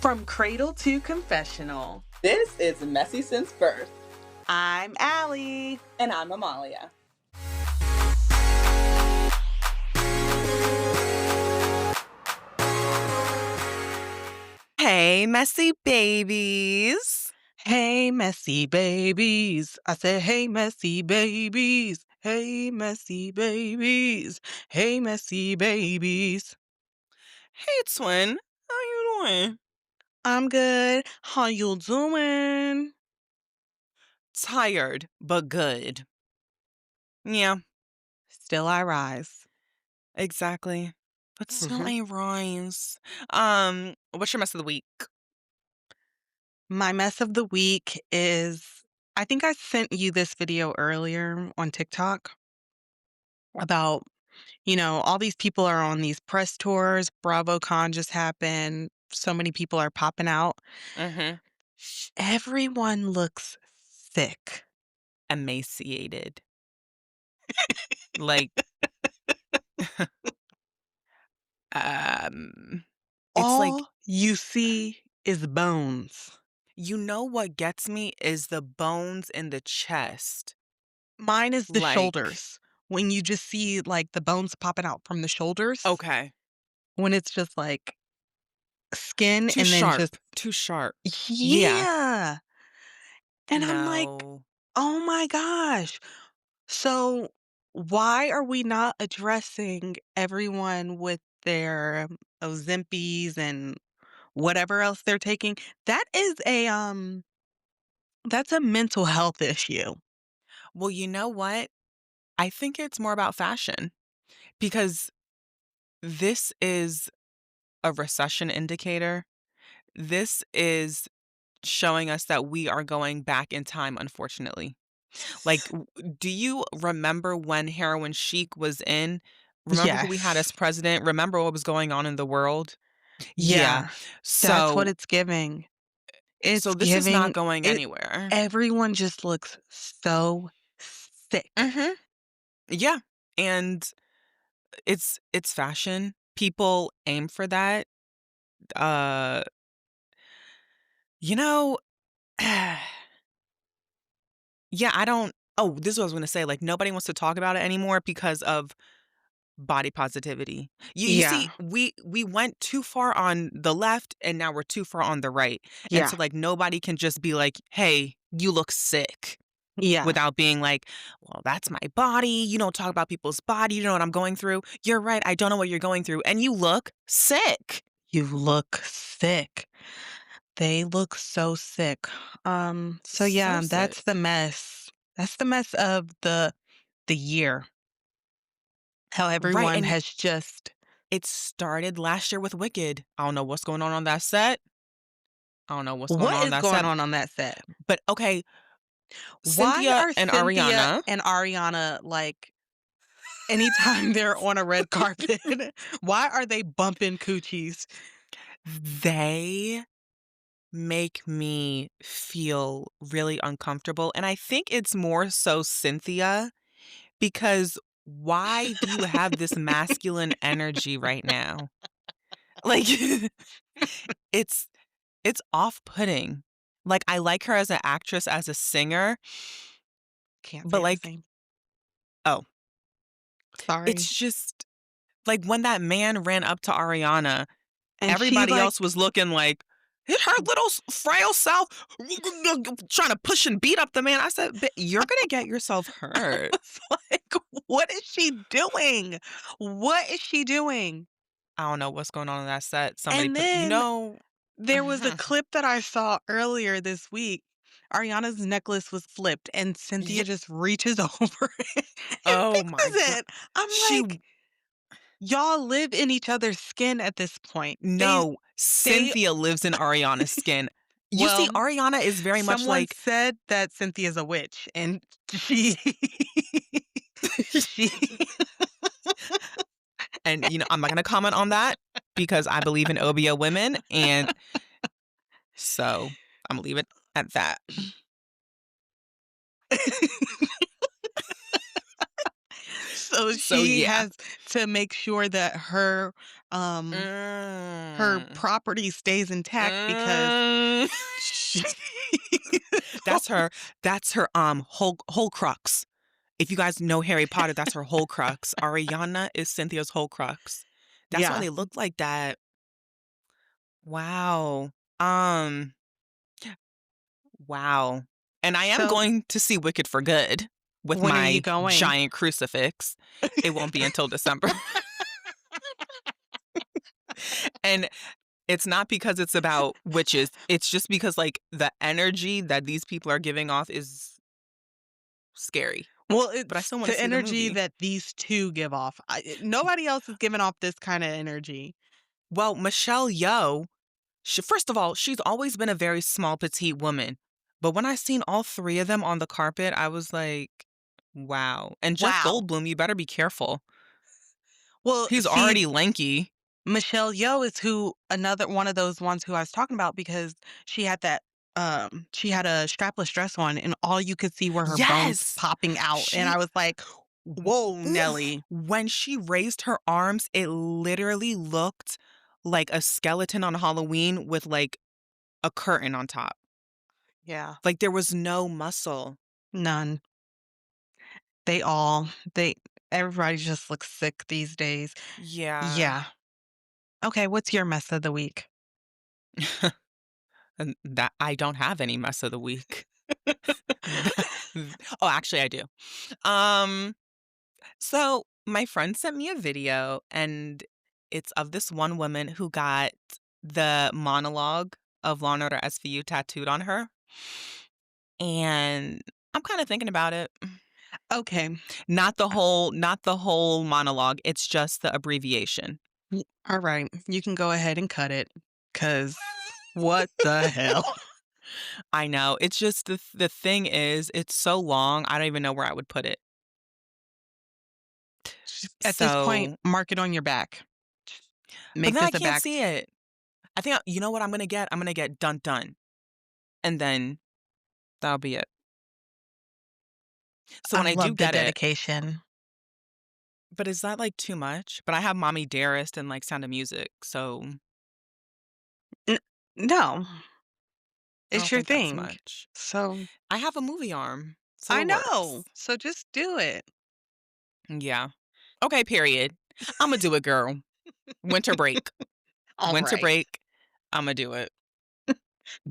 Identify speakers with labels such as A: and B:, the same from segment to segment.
A: From cradle to confessional,
B: This is Messy Since Birth,
A: I'm Allie.
B: and I'm Amalia.
C: Hey, messy babies.
A: Hey, messy babies. I said, hey, messy babies. Hey, messy babies. Hey, messy babies.
C: Hey, twin. How you doing?
A: I'm good. How you doing?
C: Tired, but good. Yeah,
A: Still I rise.
C: exactly. But still
A: Mhm.
C: I rise. What's your mess of the week?
A: My mess of the week is, I think I sent you this video earlier on TikTok about, all these people are on these press tours. BravoCon just happened. So many people are popping out.
C: Mm-hmm.
A: Everyone looks sick.
C: Emaciated. Like, um, it's like,
A: All you see is bones.
C: you know what gets me is the bones in the chest.
A: Mine is the
C: Like,
A: shoulders. When you just see, like, the bones popping out from the shoulders,
C: okay,
A: when it's just, like, skin
C: too
A: and then
C: sharp,
A: just
C: too sharp. Yeah,
A: yeah. And I'm like,
C: no.
A: "Oh my gosh." So, why are we not addressing everyone with their Ozempis and whatever else they're taking? That is that's a mental health issue.
C: Well, you know what? I think it's more about fashion because this is a recession indicator. This is showing us that we are going back in time, unfortunately. Like, do you remember when heroin chic was in? Remember who we had as
A: Yes.
C: president? Remember what was going on in the world? Yeah.
A: Yeah. That's what
C: So,
A: it's giving. It's
C: so this is not
A: giving
C: going
A: it
C: anywhere.
A: everyone just looks so sick.
C: Mhm. Yeah. And it's fashion. People aim for that. Uh, you know, yeah, I don't this is what I was gonna say, like, nobody wants to talk about it anymore because of body positivity. You see,
A: Yeah.
C: we went too far on the left, and now we're too far on the right, and
A: Yeah.
C: so, like, nobody can just be like, "Hey, you look sick,"
A: Yeah.
C: without being like, "Well, that's my body, you don't talk about people's body, you know what I'm going through. You're right, I don't know what you're going through, and you look sick."
A: You look sick. They look so sick. So
C: So
A: yeah,
C: sick.
A: that's the mess. That's the mess of the year. How
C: Right,
A: everyone
C: and
A: has just
C: it started last year with Wicked. I don't know what's going on that set. I don't know what's going
A: what
C: on
A: is
C: that
A: going
C: set,
A: on that set?
C: but okay,
A: Why
C: Cynthia
A: are
C: and
A: Cynthia
C: Ariana,
A: and Ariana like anytime they're on a red carpet, why are they bumping coochies?
C: they make me feel really uncomfortable, and I think it's more so Cynthia because why do you have this masculine energy right now? Like, it's it's off-putting. Like, I like her as an actress, as a singer,
A: Can't
C: but,
A: say the
C: like,
A: same.
C: oh,
A: Sorry.
C: it's just like, when that man ran up to Ariana,
A: And she
C: everybody
A: like
C: else was looking like, "Hit her little frail self, trying to push and beat up the man." I said, you're gonna get yourself hurt."
A: was like, what is she doing? What is she doing?
C: I don't know what's going on in that set. Somebody
A: And
C: put
A: then there was a
C: mhm.
A: clip that I saw earlier this week. Ariana's necklace was flipped and
C: Ye
A: Cynthia just reaches over and
C: oh my
A: fixes
C: god.
A: it. I'm
C: She
A: like, y'all live in each other's skin at this point.
C: no,
A: They
C: Cynthia lives in Ariana's skin. You see,
A: well,
C: Ariana is very much
A: someone
C: like
A: said that Cynthia's a witch and she she
C: and, I'm not gonna comment on that because I believe in OBO women, and so Imma leave it at that.
A: So So
C: So,
A: she
C: yeah.
A: has to make sure that her
C: Mm.
A: property stays intact because
C: Mm.
A: she
C: That's her whole crux. If you guys know Harry Potter, that's her whole crux. Ariana is Cynthia's whole crux. That's why
A: Yeah.
C: they look like that. Wow. Um, wow. And I am
A: So
C: going to see Wicked for Good with
A: when are you
C: my
A: going?
C: giant crucifix. It won't be until December. And it's not because it's about witches, it's just because, like, the energy that these people are giving off is scary,
A: Well,
C: but I
A: it's
C: still wanna
A: the
C: see the
A: energy
C: movie.
A: that these 2 give off. Nobody else is giving off this kinda energy.
C: Well, Michelle Yeoh, first of all, she's always been a very small, petite woman, but when I seen all 3 of them on the carpet, I was like, "Wow." And Jeff
A: Wow.
C: Goldblum, you better be careful.
A: Well,
C: He's
A: see,
C: already lanky.
A: Michelle Yeoh is who another one of those ones who I was talking about because she had a strapless dress on and all you could see were her bones
C: Yes!
A: popping out, and
C: She
A: I was like, "Whoa,
C: oof.
A: Nelly."
C: When she raised her arms, it literally looked like a skeleton on Halloween with, like, a curtain on top.
A: Yeah.
C: Like, there was no muscle.
A: None. They all they everybody just looks sick these days.
C: Yeah.
A: Yeah. Okay, what's your mess of the week?
C: And that I don't have any mess of the week. Oh, actually, I do. Um, so my friend sent me a video, and it's of this one woman who got the monologue of Law& and Order SVU tattooed on her, and I'm kinda thinking about it.
A: Okay.
C: Not the whole monologue, it's just the abbreviation.
A: Alright, you can go ahead and cut it, cause what the hell?
C: I know, it's just the thing is, it's so long, I don't even know where I would put it.
A: At this point,
C: So
A: mark it on your back.
C: but
A: Make
C: then I
A: this a
C: can't
A: back.
C: see it. I think you know what I'm gonna get? I'm gonna get "dun dun," and then that'll be it. So
A: I
C: when I do
A: love the
C: get it,
A: dedication.
C: but is that, like, too much? But I have Mommy Dearest and, like, Sound of Music, so
A: N no,
C: I
A: it's
C: don't
A: your
C: think that's
A: thing.
C: much.
A: So
C: I have a movie arm, so
A: I
C: it
A: know,
C: works.
A: so just do it.
C: Yeah. Okay, period. Imma do it, girl. Winter break. Winter
A: Alright.
C: break, Imma do it.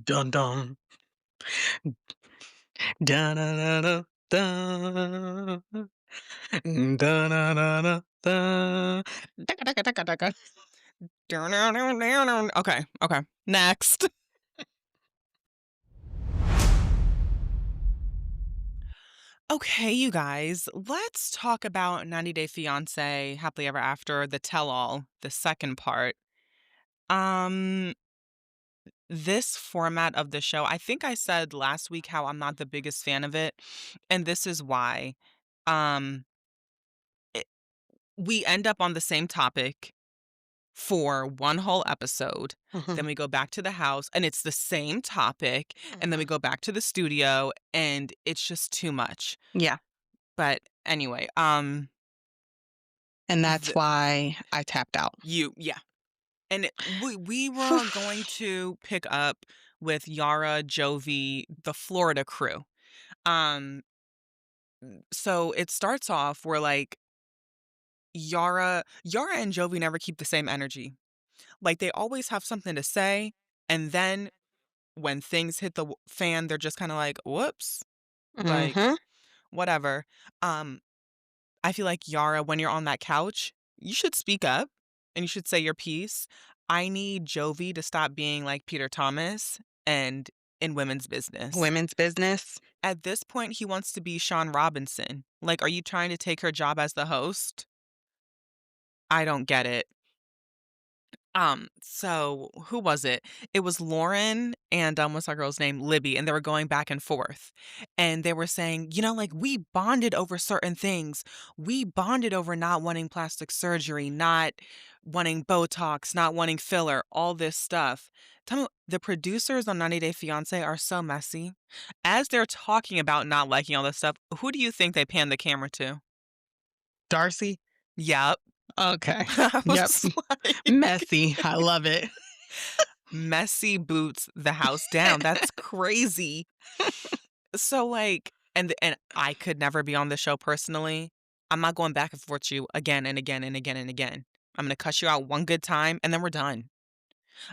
A: Dun dun. Da-na-na-na, dun. Da-na-na-na, dun. Daka, daka, daka, daka.
C: Okay, okay. Next. Okay, you guys, let's talk about 90 Day Fiancé, Happily Ever After, the tell all, the second part. Um, this format of the show, I think I said last week how I'm not the biggest fan of it, and this is why. Um, it, we end up on the same topic for one whole episode. Then
A: Mhm,
C: we go back to the house and it's the same topic. And then we
A: mhm.
C: go back to the studio and it's just too much.
A: Yeah,
C: But anyway,
A: and that's
C: the,
A: why I tapped out.
C: yeah. And we were going to pick up with Yara, Jovi, the Florida crew. Um, so it starts off where like Yara and Jovi never keep the same energy. Like they always have something to say, and then when things hit the fan, they're just kinda like, "Whoops," like,
A: Mhm.
C: whatever. Um, I feel like Yara, when you're on that couch, you should speak up, and you should say your piece. I need Jovi to stop being like Peter Thomas and in women's business.
A: Women's business.
C: At this point, he wants to be Sean Robinson. Like, are you trying to take her job as the host? I don't get it. So who was it? It was Lauren and, what's that girl's name? Libby, and they were going back and forth. And they were saying, like, "We bonded over certain things. We bonded over not wanting plastic surgery, not wanting Botox, not wanting filler, all this stuff." Tell me, the producers on 90 Day Fiancé are so messy. As they're talking about not liking all this stuff, who do you think they pan the camera to?
A: Darcy?
C: Yep.
A: Okay.
C: I
A: Yep.
C: was like,
A: Messy. I love it.
C: messy boots the house down. That's crazy. So, like, and I could never be on the show personally. I'm not going back and forth with you again and again and again and again. I'm gonna cuss you out one good time, and then we're done.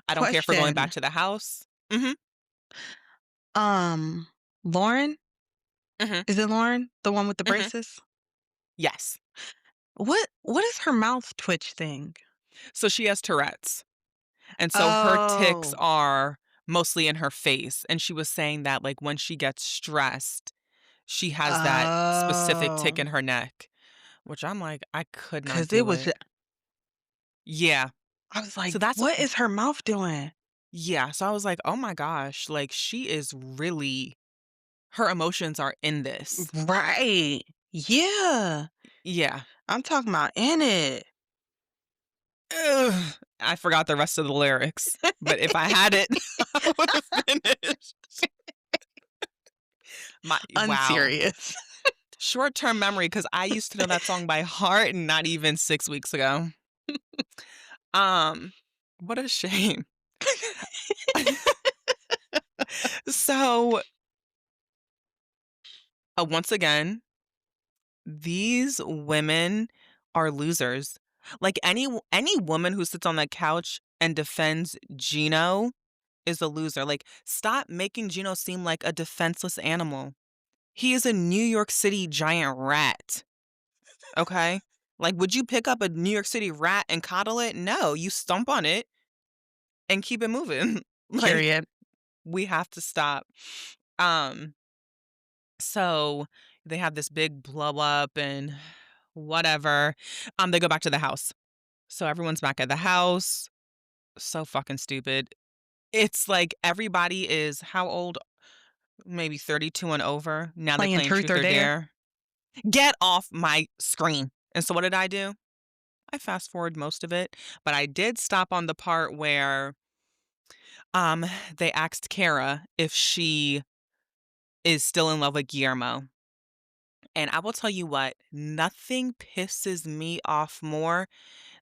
C: I don't care for going back
A: Question.
C: to the house. Mhm,
A: Um, Lauren?
C: mhm,
A: Is it Lauren? The one with the
C: mhm.
A: braces?
C: Yes.
A: What is her mouth twitch thing?
C: So she has Tourette's, and so her tics
A: Oh.
C: are mostly in her face, and she was saying that, like, when she gets stressed, she has that specific tick
A: Oh.
C: in her neck, which I'm like, I could not
A: 'Cause it
C: do
A: was
C: it. Yeah.
A: I was
C: So
A: like,
C: that's
A: "What is her mouth doing?"
C: yeah, so I was like, "Oh my gosh, like, she is really her emotions are in this."
A: Right. Yeah.
C: Yeah.
A: I'm talking about in it.
C: Ugh, I forgot the rest of the lyrics, but if I had it, I would have finished. My wow.
A: Unserious.
C: Short-term memory because I used to know that song by heart not even 6 weeks ago. Um, what a shame. So, once again, these women are losers. Like, any woman who sits on that couch and defends Gino is a loser. Like, stop making Gino seem like a defenseless animal. He is a New York City giant rat, okay? Like, would you pick up a New York City rat and coddle it? No, you stomp on it and keep it moving. Like,
A: Period.
C: we have to stop. Um, so they have this big blow up and whatever. They go back to the house. So everyone's back at the house. So fucking stupid. It's like everybody is how old? Maybe 32 and over. Now they're
A: Playing
C: playing
A: truth
C: truth
A: or
C: or
A: dare?
C: dare. Get off my screen. And so what did I do? I fast forward most of it, but I did stop on the part where um they asked Kara if she is still in love with Guillermo. And I will tell you what, nothing pisses me off more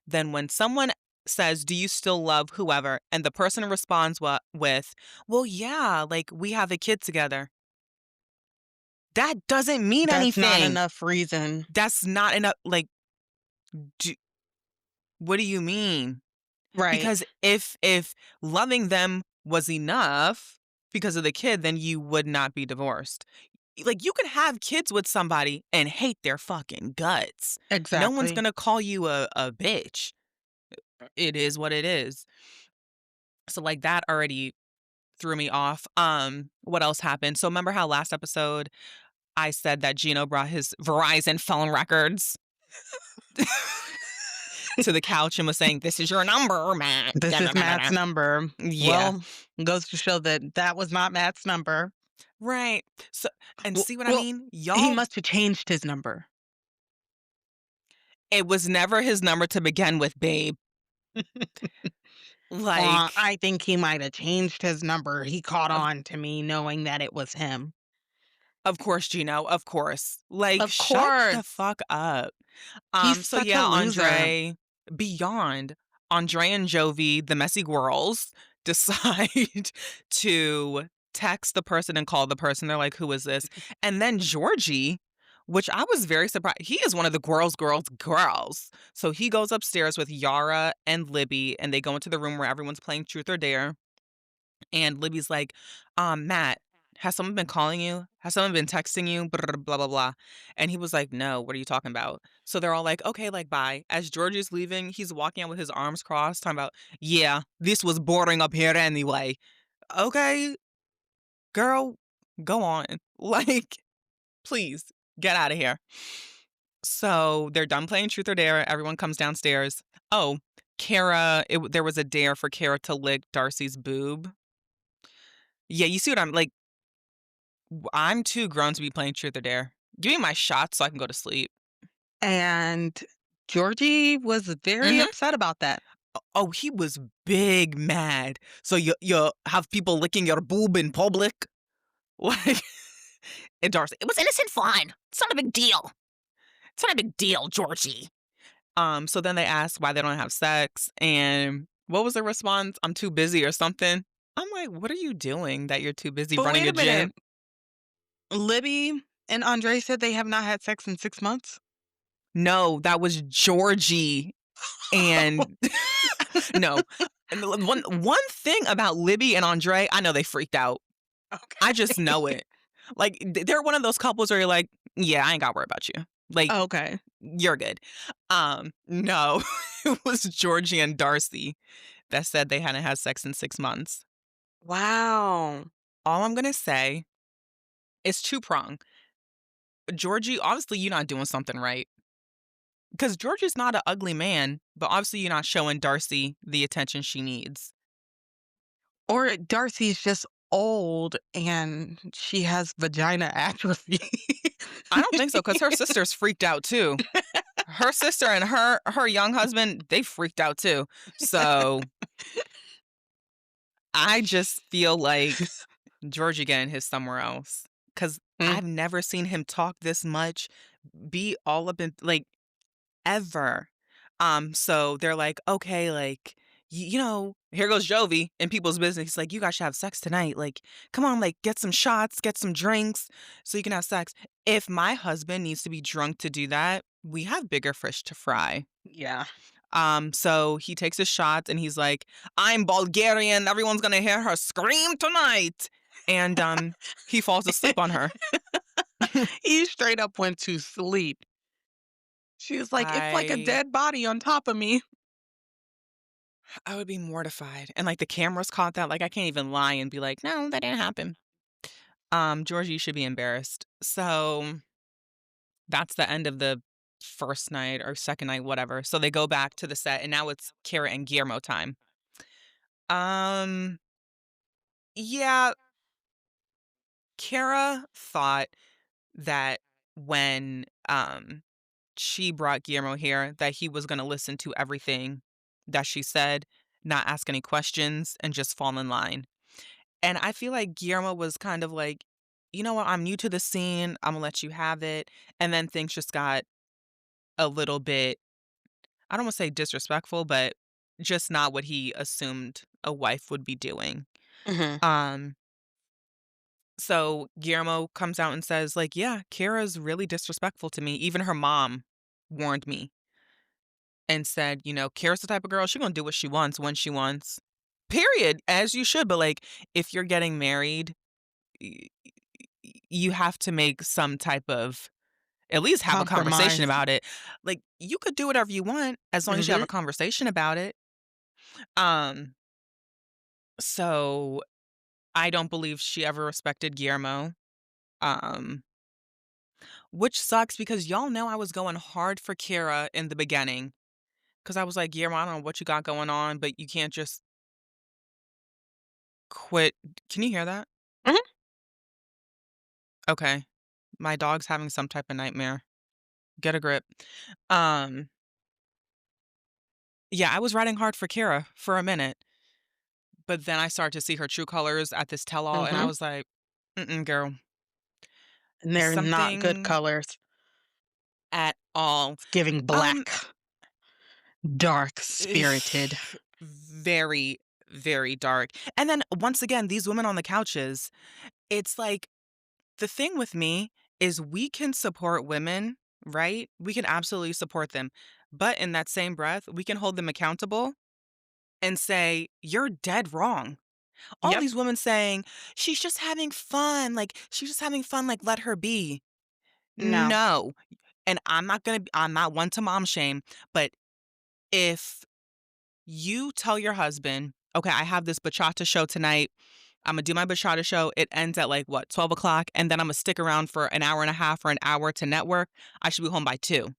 C: than when someone says, "Do you still love whoever?" and the person responds with, "Well, yeah, like we have a kid together." That doesn't mean
A: That's not
C: anything.
A: enough reason.
C: That's not enough. Like, do, what do you mean?
A: Right.
C: Because if loving them was enough because of the kid, then you would not be divorced. Like, you could have kids with somebody and hate their fucking guts. No one's
A: Exactly.
C: gonna call you a bitch. It is what it is. So, like, that already threw me off. What else happened? So remember how last episode I said that Gino brought his Verizon phone records to the couch and was saying, "This is your number, Matt."
A: This
C: Da, da,
A: is
C: da, da,
A: Matt's
C: da.
A: number.
C: Yeah.
A: Well, goes to show that that was not Matt's number.
C: Right. So and see what I
A: Well,
C: mean?
A: he
C: Y'all
A: must have changed his number.
C: it was never his number to begin with, babe. Like,
A: I think he might have changed his number. He caught
C: of
A: on to me knowing that it was him.
C: of course, Gino, of course. Like,
A: Of
C: shut the
A: course.
C: fuck up.
A: He's
C: So
A: such a
C: yeah,
A: loser.
C: beyond Andre and Jovi, the messy girls, decide to text the person and call the person. They're like, "Who is this?" And then Georgie, which I was very surprised. He is one of the girls. So he goes upstairs with Yara and Libby, and they go into the room where everyone's playing Truth or Dare. And Libby's like, Matt, has someone been calling you? Has someone been texting you? Blah, blah, blah. And he was like, no, what are you talking about? So they're all like, okay, like, bye. As George is leaving, he's walking out with his arms crossed, talking about, yeah, this was boring up here anyway. Okay, girl, go on. Like, please get out of here. So they're done playing Truth or Dare. Everyone comes downstairs. Oh, Kara, there was a dare for Kara to lick Darcy's boob. Yeah, you see what I'm like. I'm too grown to be playing Truth or Dare. Give me my shot so I can go to sleep.
A: And Georgie was very
C: Mhm.
A: upset about that.
C: Oh, he was big mad. So you have people licking your boob in public? Like, and Darcy, it was innocent fun. It's not a big deal. It's not a big deal, Georgie." So then they ask why they don't have sex, and what was the response? "I'm too busy," or something. I'm like, "What are you doing that you're too busy
A: But
C: running
A: wait
C: a
A: a minute.
C: gym?"
A: Libby and Andre said they have not had sex in 6 months?
C: No, that was Georgie, and no. And the one thing about Libby and Andre, I know they freaked out. I just
A: Okay.
C: know it. Like, they're one of those couples where you're like, "Yeah, I ain't gotta worry about you. Like,
A: Okay.
C: you're good." No, it was Georgie and Darcy that said they hadn't had sex in 6 months.
A: Wow.
C: All I'm gonna say is two-prong. Georgie, obviously, you're not doing something right, because Georgie's not an ugly man, but obviously you're not showing Darcy the attention she needs.
A: Or Darcy's just old and she has vagina atrophy.
C: I don't think so, because her sister's freaked out too. Her sister and her young husband, they freaked out too. So, I just feel like Georgie getting his somewhere else, because 'cause
A: Mm,
C: I've never seen him talk this much, be all up in like, ever. So they're like, "Okay, like, here goes Jovi in people's business. He's like, "You guys should have sex tonight. Like, come on, like, get some shots, get some drinks so you can have sex." If my husband needs to be drunk to do that, we have bigger fish to fry.
A: yeah.
C: So he takes his shots and he's like, "I'm Bulgarian. Everyone's gonna hear her scream tonight." And he falls asleep on her.
A: He straight up went to sleep. She was like, "It's like a
C: I
A: dead body on top of me."
C: I would be mortified. And like the cameras caught that. Like I can't even lie and be like, "No, that didn't happen." Georgie, you should be embarrassed. So that's the end of the first night or second night, whatever. So they go back to the set and now it's Kara and Guillermo time. Um, yeah, Kara thought that when she brought Guillermo here, that he was going to listen to everything that she said, not ask any questions, and just fall in line. And I feel like Guillermo was kind of like, "You know what? I'm new to the scene. I'm gonna let you have it." And then things just got a little bit, I don't want to say disrespectful, but just not what he assumed a wife would be doing.
A: Mhm.
C: Um, so Guillermo comes out and says, like, "Yeah, Kara's really disrespectful to me. Even her mom warned me and said, Kara's the type of girl, she gonna do what she wants when she wants. Period, as you should, but, like, if you're getting married, y you have to make some type of at least have a conversation
A: Compromise.
C: about it. Like, you could do whatever you want as long as you have
A: Mhm.
C: a conversation about it. Um, so I don't believe she ever respected Guillermo, um, which sucks because y'all know I was going hard for Kara in the beginning. Because I was like, "Guillermo, I don't know what you got going on, but you can't just quit." Can you hear that?
A: Mhm.
C: Okay. My dog's having some type of nightmare. Get a grip. Um, yeah, I was riding hard for Kira for a minute, but then I started to see her true colors at this tell-all, and I
A: Mhm.
C: was like, "Mm-mm, girl,
A: And they're not good
C: something
A: colors.
C: at all."
A: It's giving
C: Um,
A: black, dark spirited.
C: very, very dark. And then once again, these women on the couches, it's like the thing with me is we can support women, right? We can absolutely support them. But in that same breath, we can hold them accountable and say, "You're dead wrong." All
A: Yep.
C: these women saying, "She's just having fun. Like, she's just having fun. Like, let her be."
A: No.
C: No. And I'm not one to mom shame, but if you tell your husband, "Okay, I have this bachata show tonight. I'm gonna do my bachata show. It ends at like what, 12 o'clock, and then I'm gonna stick around for an hour and a half or an hour to network. I should be home by 2."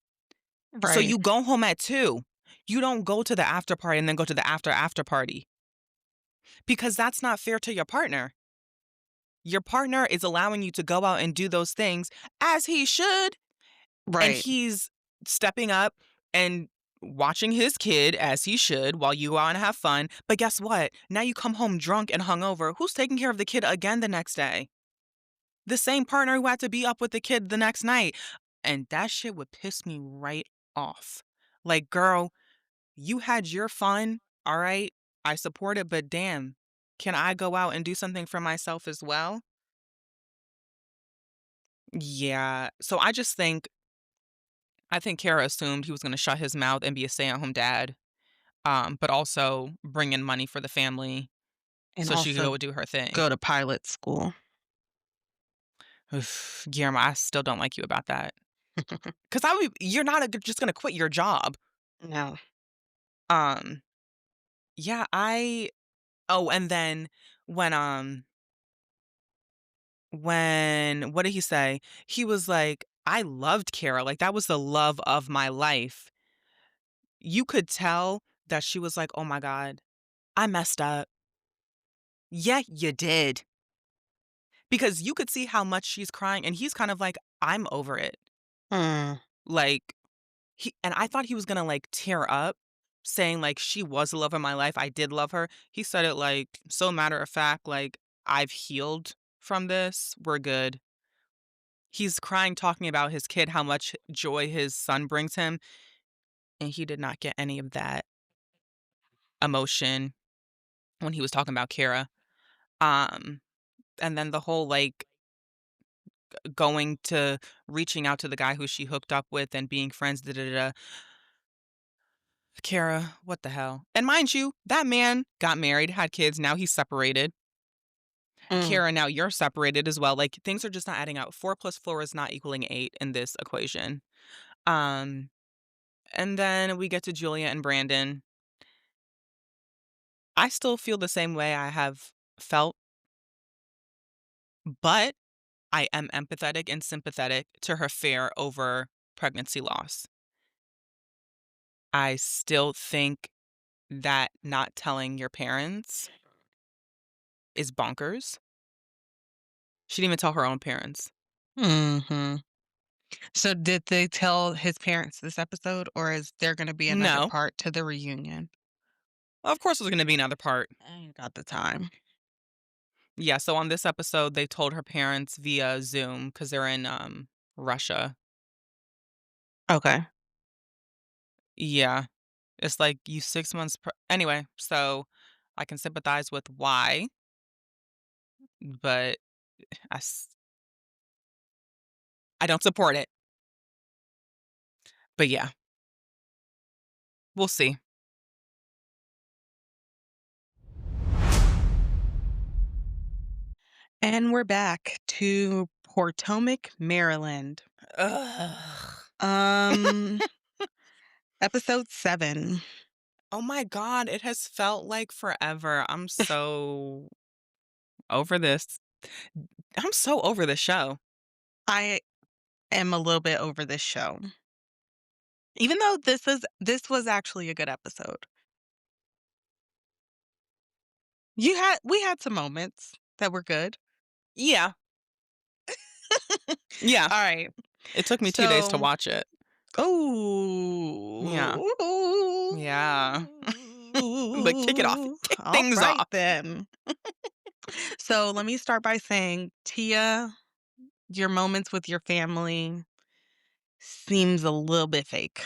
C: So
A: Right.
C: you go home at 2. You don't go to the after party and then go to the after party because that's not fair to your partner. Your partner is allowing you to go out and do those things as he should, and
A: Right.
C: he's stepping up and watching his kid as he should while you go out and have fun. But guess what? Now you come home drunk and hungover. Who's taking care of the kid again the next day? The same partner who had to be up with the kid the next night. and that shit would piss me right off. Like, "Girl, you had your fun, alright? I support it, but damn, can I go out and do something for myself as well?" Yeah, so I think Kara assumed he was gonna shut his mouth and be a stay-at-home dad, but also bring in money for the family
A: And
C: so she could
A: also
C: go do her thing.
A: go to pilot school.
C: Guillermo, I still don't like you about that. 'Cause you're not just gonna quit your job.
A: No.
C: Um, yeah, and then when, what did he say? He was like, "I loved Kara, like, that was the love of my life." You could tell that she was like, "Oh my god, I messed up." Yeah, you did. Because you could see how much she's crying, and he's kind of like, "I'm over it."
A: Mm,
C: Like, and I thought he was gonna, like, tear up, saying, like, "She was the love of my life, I did love her." He said it, like, so matter of fact, like, "I've healed from this, we're good." He's crying talking about his kid, how much joy his son brings him, and he did not get any of that emotion when he was talking about Kara. Um, and then the whole, like, going to reaching out to the guy who she hooked up with and being friends, da da da da. Kara, what the hell? And mind you, that man got married, had kids, now he's separated.
A: mm.
C: Kara, now you're separated as well. Like, things are just not adding up. 4 plus 4 is not equaling 8 in this equation. Um, and then we get to Julia and Brandon. I still feel the same way I have felt, but I am empathetic and sympathetic to her fear over pregnancy loss. I still think that not telling your parents is bonkers. She didn't even tell her own parents.
A: Mhm. So did they tell his parents this episode, or is there gonna be another
C: No.
A: part to the reunion?
C: Of course there's gonna be another part.
A: I ain't got the time.
C: Yeah, so on this episode, they told her parents via Zoom because 'cause they're in, Russia.
A: Okay.
C: Yeah. It's like, "You 6 months anyway, so I can sympathize with why, but I s I don't support it. But yeah, we'll see.
A: And we're back to Potomac, Maryland.
C: Ugh.
A: Um, episode 7.
C: Oh my god, it has felt like forever. I'm so over this. I'm so over this show.
A: I am a little bit over this show. Even though this was actually a good episode. We had some moments that were good.
C: Yeah, yeah.
A: All right.
C: It took me 2 days to
A: So,
C: watch it. Yeah, yeah. But kick it off. Kick
A: all
C: things
A: right
C: off.
A: then. So let me start by saying, Tia, your moments with your family seems a little bit fake.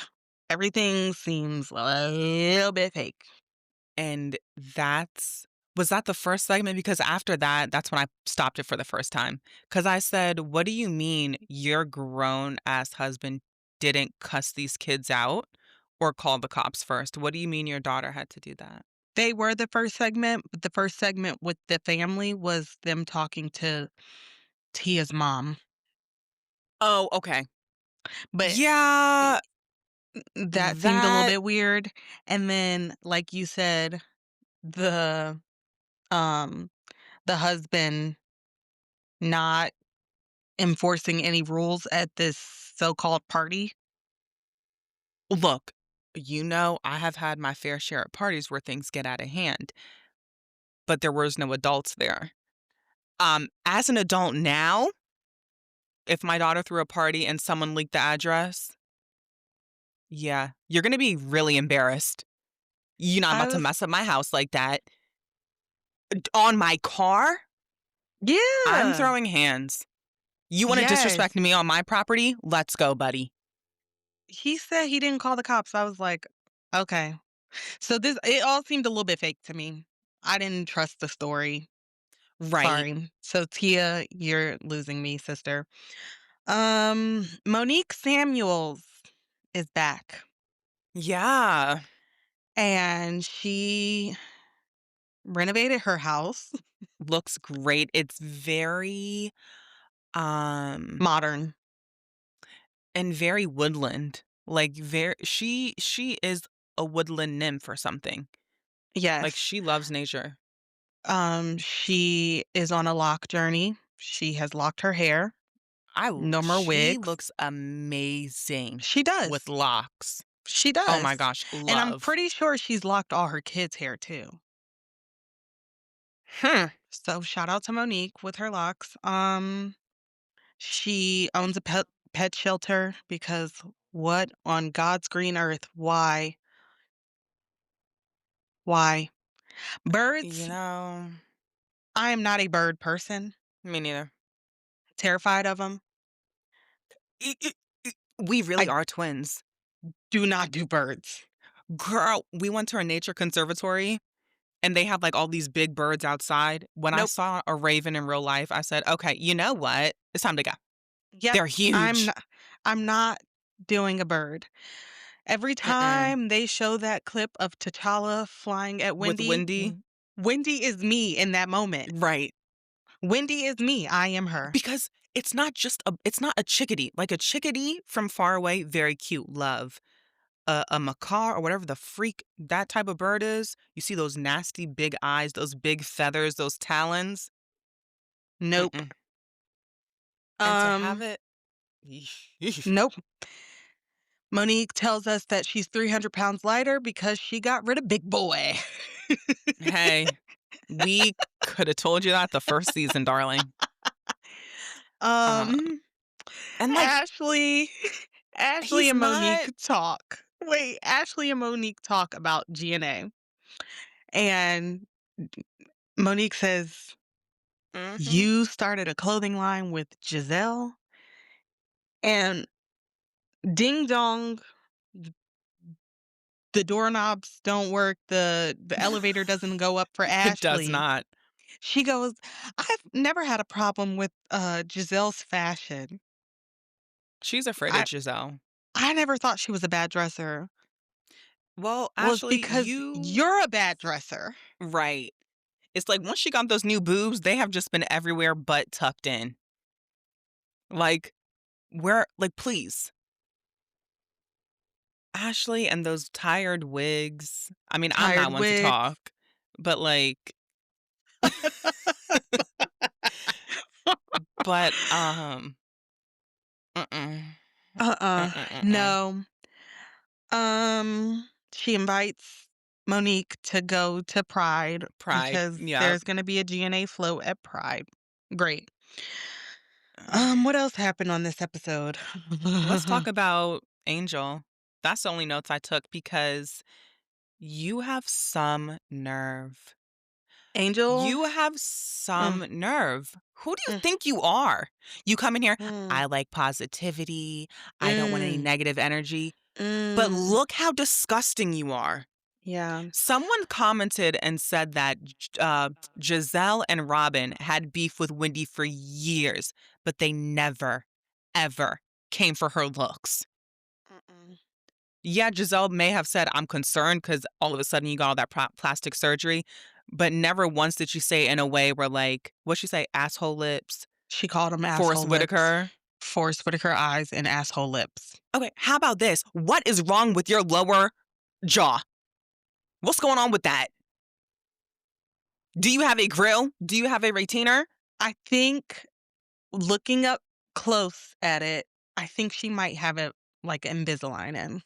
A: Everything seems a little bit fake.
C: And was that the first segment? Because after that, that's when I stopped it for the first time. Because I said, "What do you mean your grown-ass husband didn't cuss these kids out or call the cops first? What do you mean your daughter had to do that?"
A: They were the first segment, but the first segment with the family was them talking to Tia's mom.
C: Oh, okay.
A: But
C: Yeah,
A: that seemed a little
C: that
A: bit weird. And then, like you said, the um the husband not enforcing any rules at this so-called party.
C: look, I have had my fair share at parties where things get out of hand, but there was no adults there. As an adult now, if my daughter threw a party and someone leaked the address, yeah, you're gonna be really embarrassed. You're not
A: I
C: about to
A: was
C: mess up my house like that. On my car? I'm
A: Yeah.
C: throwing hands. You wanna disrespect
A: Yes.
C: me on my property? Let's go, buddy.
A: He said he didn't call the cops. I was like, "Okay." So this it all seemed a little bit fake to me. I didn't trust the story.
C: Right.
A: Sorry. So Tia, you're losing me, sister. Monique Samuels is back,
C: Yeah.
A: and she renovated her house.
C: Looks great. It's very, um
A: Modern.
C: and very woodland. Like, very she is a woodland nymph or something. Like,
A: Yes.
C: she loves nature.
A: She is on a lock journey. She has locked her hair. No more
C: She
A: wigs.
C: looks amazing
A: She
C: with
A: does.
C: locks.
A: She
C: Oh my
A: does.
C: gosh,
A: And I'm
C: love.
A: pretty sure she's locked all her kids' hair too.
C: Hmm.
A: So shout out to Monique with her locks. She owns a pet shelter because what on God's green earth? Why? Why?
C: You
A: Birds,
C: know,
A: I am not a bird person.
C: me neither.
A: Terrified of them.
C: E e e we really
A: I
C: are twins.
A: do not do birds.
C: Girl, we went to a nature conservatory, and they have, like, all these big birds outside. When I
A: Nope.
C: saw a raven in real life, I said, "Okay, you know what? It's time to go."
A: Yep.
C: They're
A: I'm
C: huge.
A: not I'm not doing a bird. Every
C: Mm-mm.
A: time they show that clip of T'Challa flying at
C: With
A: Wendy,
C: Wendy?
A: Wendy is me in that moment.
C: Right.
A: Wendy is me. I am her.
C: Because it's not a chickadee. Like, a chickadee from far away, very cute, love. A macaw or whatever the freak that type of bird is, you see those nasty big eyes, those big feathers, those talons.
A: Nope.
C: Mm-mm. And to have
A: Um,
C: it yeesh.
A: nope. Monique tells us that she's 300 pounds lighter because she got rid of Big Boy.
C: Hey, we coulda told you that the first season, darling. Uh,
A: um,
C: and, like,
A: Ashley, Ashley
C: he's
A: and
C: not
A: Monique talk. Wait, Ashley and Monique talk about GNA. And Monique says,
C: mhm.
A: "You started a clothing line with Giselle?" And ding dong, the doorknobs don't work, the elevator doesn't go up for
C: It does
A: Ashley.
C: not.
A: She goes, "I've never had a problem with, Giselle's fashion.
C: She's afraid
A: I
C: of Giselle.
A: I never thought she was a bad dresser."
C: Well,
A: "Well, it's
C: Ashley,
A: because
C: you
A: you're a bad dresser."
C: right. It's like once she got those new boobs, they have just been everywhere but tucked in. Like, where like, please. Ashley and those tired wigs. I mean, I'm
A: Tired
C: not one to
A: wigs.
C: talk, but, like but, mm-mm,
A: Uh-uh,
C: mm-mm.
A: no. She invites Monique to go to Pride
C: Pride,
A: because
C: yep.
A: there's gonna be a GNA float at Pride. Great. What else happened on this episode?
C: Let's talk about Angel. That's the only notes I took because you have some nerve.
A: Angel?
C: You have
A: Mm,
C: some nerve. Who do you
A: mm,
C: think you are? You come in here,
A: mm,
C: "I like positivity. I don't want any
A: mm,
C: negative energy." But
A: mm.
C: look how disgusting you are.
A: Yeah,
C: Someone commented and said that Giselle and Robin had beef with Wendy for years, but they never, ever came for her looks.
A: mm-mm.
C: Yeah, Giselle may have said, "I'm concerned because all of a sudden you got all that plastic surgery," but never once did she say it in a way where, like, what'd she say? Asshole lips?
A: She called him
C: Forrest
A: asshole lips.
C: Whitaker?
A: Forest Whitaker eyes and asshole lips.
C: Okay, how about this? What is wrong with your lower jaw? What's going on with that? Do you have a grill? Do you have a retainer?
A: I think looking up close at it, I think she might have it like Invisalign in.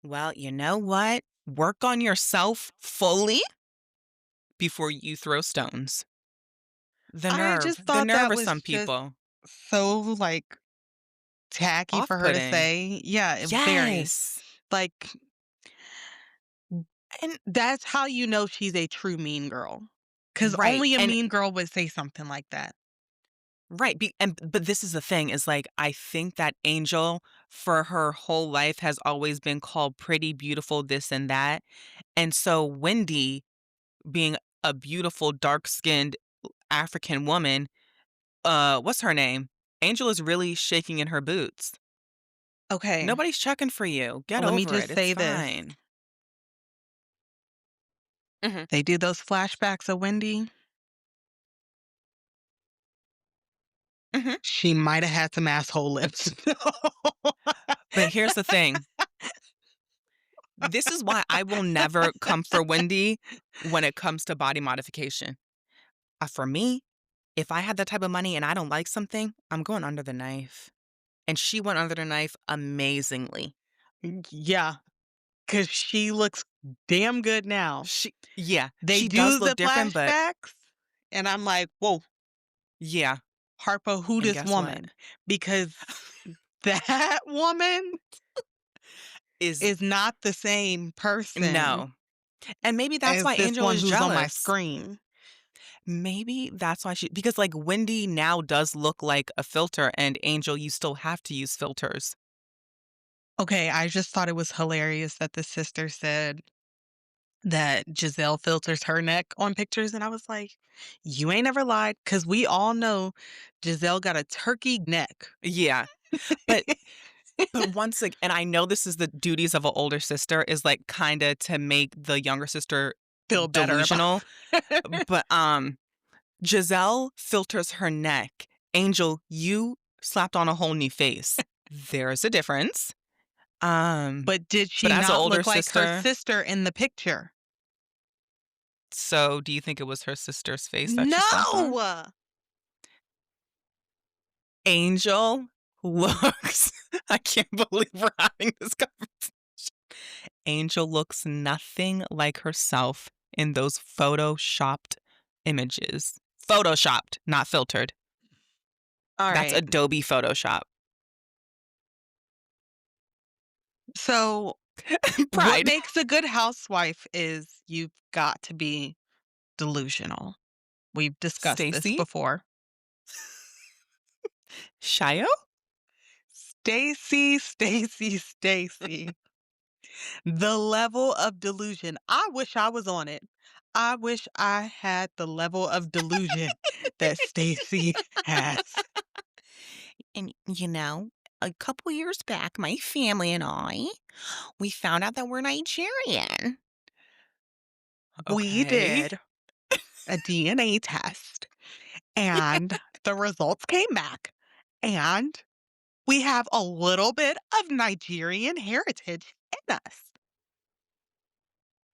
C: Well, you know what? Work on yourself fully before you throw stones.
A: I just
C: The
A: thought
C: nerve
A: that
C: of
A: was
C: some
A: just
C: people.
A: so, like, tacky for her to
C: Off-putting.
A: say. Yeah, very.
C: Yes.
A: Like,
C: And
A: that's how you know she's a true mean girl. Because
C: right.
A: only a
C: And
A: mean girl would say something like that.
C: Right, but this is the thing is, like, I think that Angel for her whole life has always been called pretty, beautiful, this and that, and so Wendy being a beautiful, dark-skinned African woman, what's her name? Angel is really shaking in her boots.
A: Okay,
C: Nobody's checking for you. Get
A: let me
C: over
A: just
C: it. It's
A: say this.
C: fine. Mhm,
A: They do those flashbacks of Wendy.
C: mhm.
A: She might have had some asshole lips.
C: But here's the thing. This is why I will never come for Wendy when it comes to body modification. For me, if I had that type of money and I don't like something, I'm going under the knife. And she went under the knife amazingly.
A: Yeah, because she looks damn good now.
C: Yeah,
A: They
C: she does
A: do the
C: look different, but
A: flashbacks, and I'm like, "Whoa,
C: yeah.
A: Harpo, who
C: And
A: this
C: guess what?
A: woman?" Because that woman
C: Is
A: is not the same person
C: no. And maybe that's
A: as
C: why
A: this
C: Angel
A: one
C: is
A: who's on my
C: jealous.
A: screen.
C: Maybe that's why because like Wendy now does look like a filter and Angel, you still have to use filters.
A: Okay, I just thought it was hilarious that the sister said that Giselle filters her neck on pictures, and I was like, "You ain't ever lied, because we all know Giselle got a turkey neck."
C: Yeah. But once again, and I know this is the duties of an older sister is like kinda to make the younger sister
A: Feel better about
C: delusional,
A: it.
C: but, Giselle filters her neck. Angel, you slapped on a whole new face. There's a difference. Um,
A: But did
C: but
A: she
C: as an
A: not
C: older
A: look like her
C: sister,
A: sister in the picture?
C: so do you think it was her sister's face that she slapped on?
A: No!
C: Angel looks I can't believe we're having this conversation. Angel looks nothing like herself in those photoshopped images. Photoshopped, not filtered. That's
A: Alright.
C: Adobe Photoshop.
A: So, what
C: Pride.
A: makes a good housewife is you've got to be delusional. We've discussed this
C: Stacy?
A: before.
C: Shio?
A: Stacy, Stacy, Stacy. The level of delusion. I wish I was on it. I wish I had the level of delusion that Stacy has.
C: And, a couple years back, my family and I, we found out that we're Nigerian.
A: We
C: Okay.
A: did a DNA test and the results came back, and we have a little bit of Nigerian heritage in us.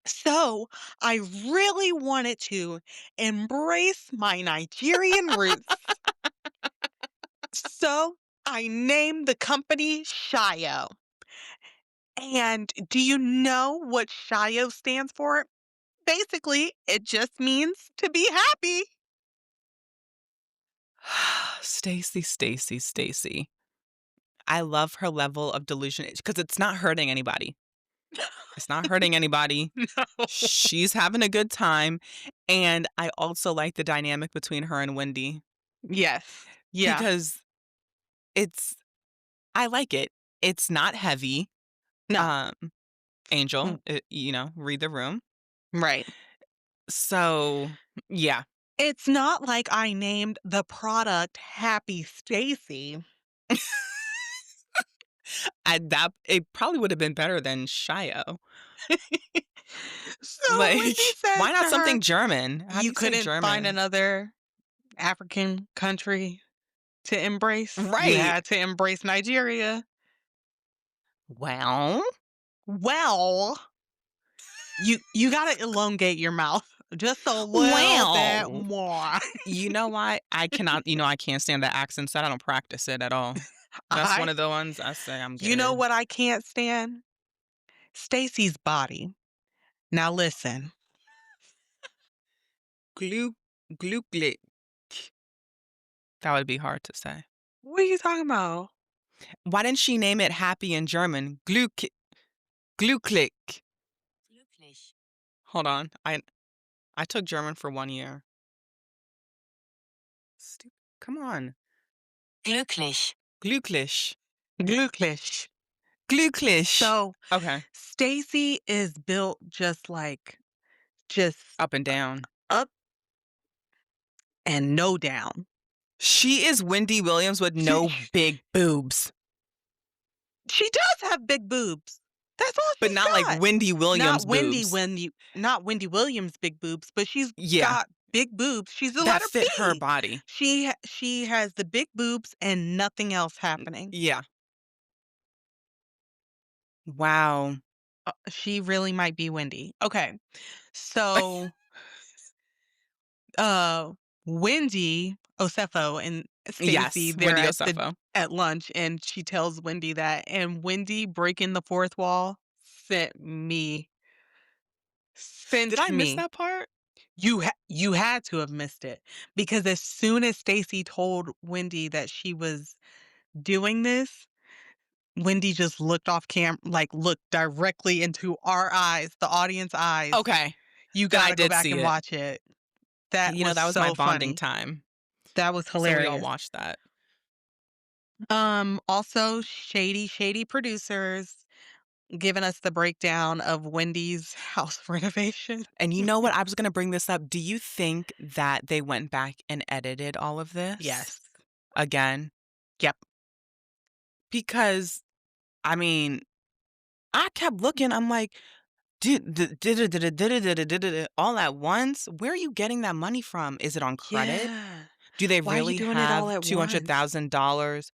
A: So I really wanted to embrace my Nigerian roots. So I named the company Shio. And do you know what Shio stands for? Basically, it just means to be happy.
C: Stacy, Stacy, Stacy. I love her level of delusion because it's not hurting anybody. It's not hurting anybody.
A: No.
C: She's having a good time, and I also like the dynamic between her and Wendy
A: Yes. Yeah.
C: because it's I like it. It's not heavy.
A: No.
C: Um, Angel,
A: Mm,
C: read the room.
A: right.
C: So, yeah,
A: It's not like I named the product Happy Stacy.
C: it probably would have been better than Shio.
A: So
C: Like,
A: Wendy says
C: why
A: to
C: not
A: her,
C: something German? How do
A: "You
C: you say
A: couldn't find
C: German?
A: another African country to embrace. You
C: Right.
A: had to embrace Nigeria."
C: Well,
A: Well, you gotta elongate your mouth just a little bit
C: well.
A: more.
C: You know why? I can't stand the accent, so I don't practice it at all. That's one
A: I
C: of the ones I say I'm
A: You know
C: good.
A: what I can't stand? Stacy's body. Now listen.
C: Glue, glue, glick. That would be hard to say.
A: What are you talking about?
C: Why didn't she name it happy in German? Glücklich. Hold on. I took German for 1 year. Stupid. Come on.
D: Glücklich.
C: Glücklich.
A: Glücklich.
C: Glücklich.
A: So
C: Okay.
A: Stacy is built just
C: Up and down.
A: up and no down.
C: She is Wendy Williams with
A: She
C: no big boobs,
A: she does have big boobs. That's all
C: but
A: she's
C: not like
A: got.
C: Wendy Williams
A: Not Wendy
C: boobs.
A: when you not Wendy Williams big boobs, but she's
C: Yeah,
A: got big boobs. She's the
C: that
A: letter
C: fit her
A: P.
C: body.
A: She has the big boobs and nothing else happening.
C: Yeah. Wow.
A: She really might be Wendy. Okay. So, uh, Wendy Osefo and Stacy,
C: Yes,
A: they're
C: Wendy
A: at the
C: Osefo.
A: at lunch, and she tells Wendy that, and Wendy breaking the fourth wall sent me
C: Did
A: sent
C: I miss
A: me.
C: that part?
A: You had to have missed it because as soon as Stacy told Wendy that she was doing this, Wendy just looked off like looked directly into our eyes, the audience eyes.
C: Okay,
A: You
C: then I
A: gotta go
C: did
A: back
C: see
A: and
C: it.
A: watch it. That
C: You know,
A: was
C: that was my
A: so
C: bonding
A: funny.
C: time,
A: That was
C: so we all
A: hilarious.
C: watched that.
A: Also shady producers giving us the breakdown of Wendy's house renovation.
C: And you know what? I was gonna bring this up. Do you think that they went back and edited all of this
A: Yes.
C: again?
A: Yep.
C: Because, I mean, I kept looking, I'm like, did all at once? Where are you getting that money from? Is it on credit?
A: Yeah.
C: Do they
A: Why are you
C: really
A: doing it all
C: have
A: at once?
C: $200,000?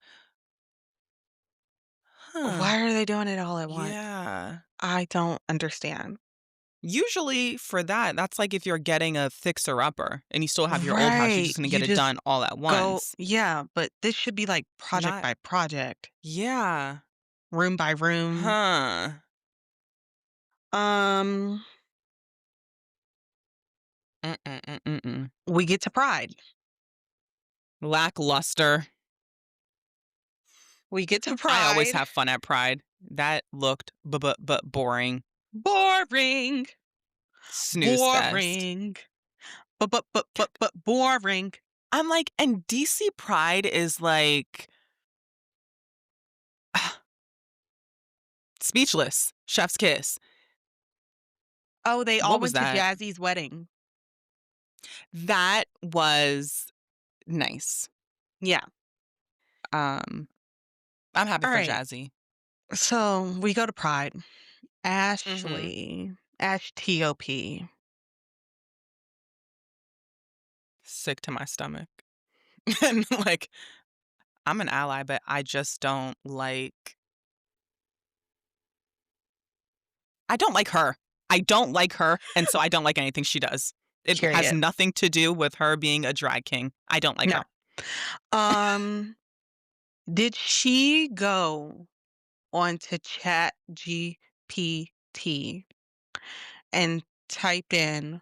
C: Huh.
A: Why are they doing it all at once?
C: Yeah.
A: I don't understand.
C: Usually for that, that's like if you're getting a fixer-upper and you still have your old house, you're
A: Right.
C: just gonna
A: You
C: get it
A: just
C: done all at
A: go,
C: once.
A: yeah, but this should be like project
C: Not
A: by project,
C: Yeah.
A: room by room.
C: Huh.
A: Um,
C: Mm-mm, mm-mm.
A: we get to Pride.
C: Lackluster.
A: We get to
C: I always
A: Pride.
C: have fun at Pride. That looked but boring.
A: Boring.
C: Snooze fest.
A: Boring. But boring.
C: I'm like, and DC Pride is like speechless. Chef's kiss.
A: Oh, they all
C: What was
A: went to
C: that?
A: Jazzy's wedding.
C: That was nice.
A: Yeah.
C: Um, I'm happy
A: All
C: for
A: right.
C: Jazzy.
A: So we go to Pride.
C: Mhm.
A: Ash TOP.
C: Sick to my stomach. And like, I'm an ally, but I just don't like her. I don't like her, and so I don't like anything she does. It has
A: Period.
C: nothing to do with her being a drag king. I don't like
A: No.
C: her.
A: Um, did she go onto Chat GPT and type in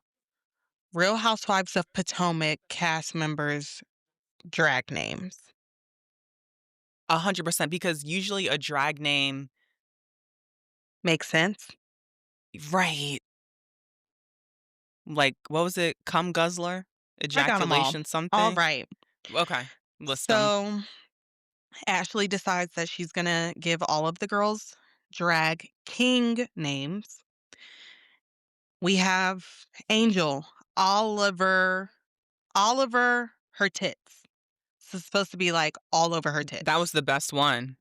A: Real Housewives of Potomac cast members' drag names?
C: 100% because usually a drag name.
A: Makes sense?
C: Right. Like, what was it? Cum guzzler?
A: I got them all.
C: Ejaculation
A: All
C: something?
A: right.
C: Okay. List them.
A: So Ashley decides that she's gonna give all of the girls drag king names. We have Angel, Oliver, her tits. So it's supposed to be like all over her
C: That
A: tits.
C: was the best one.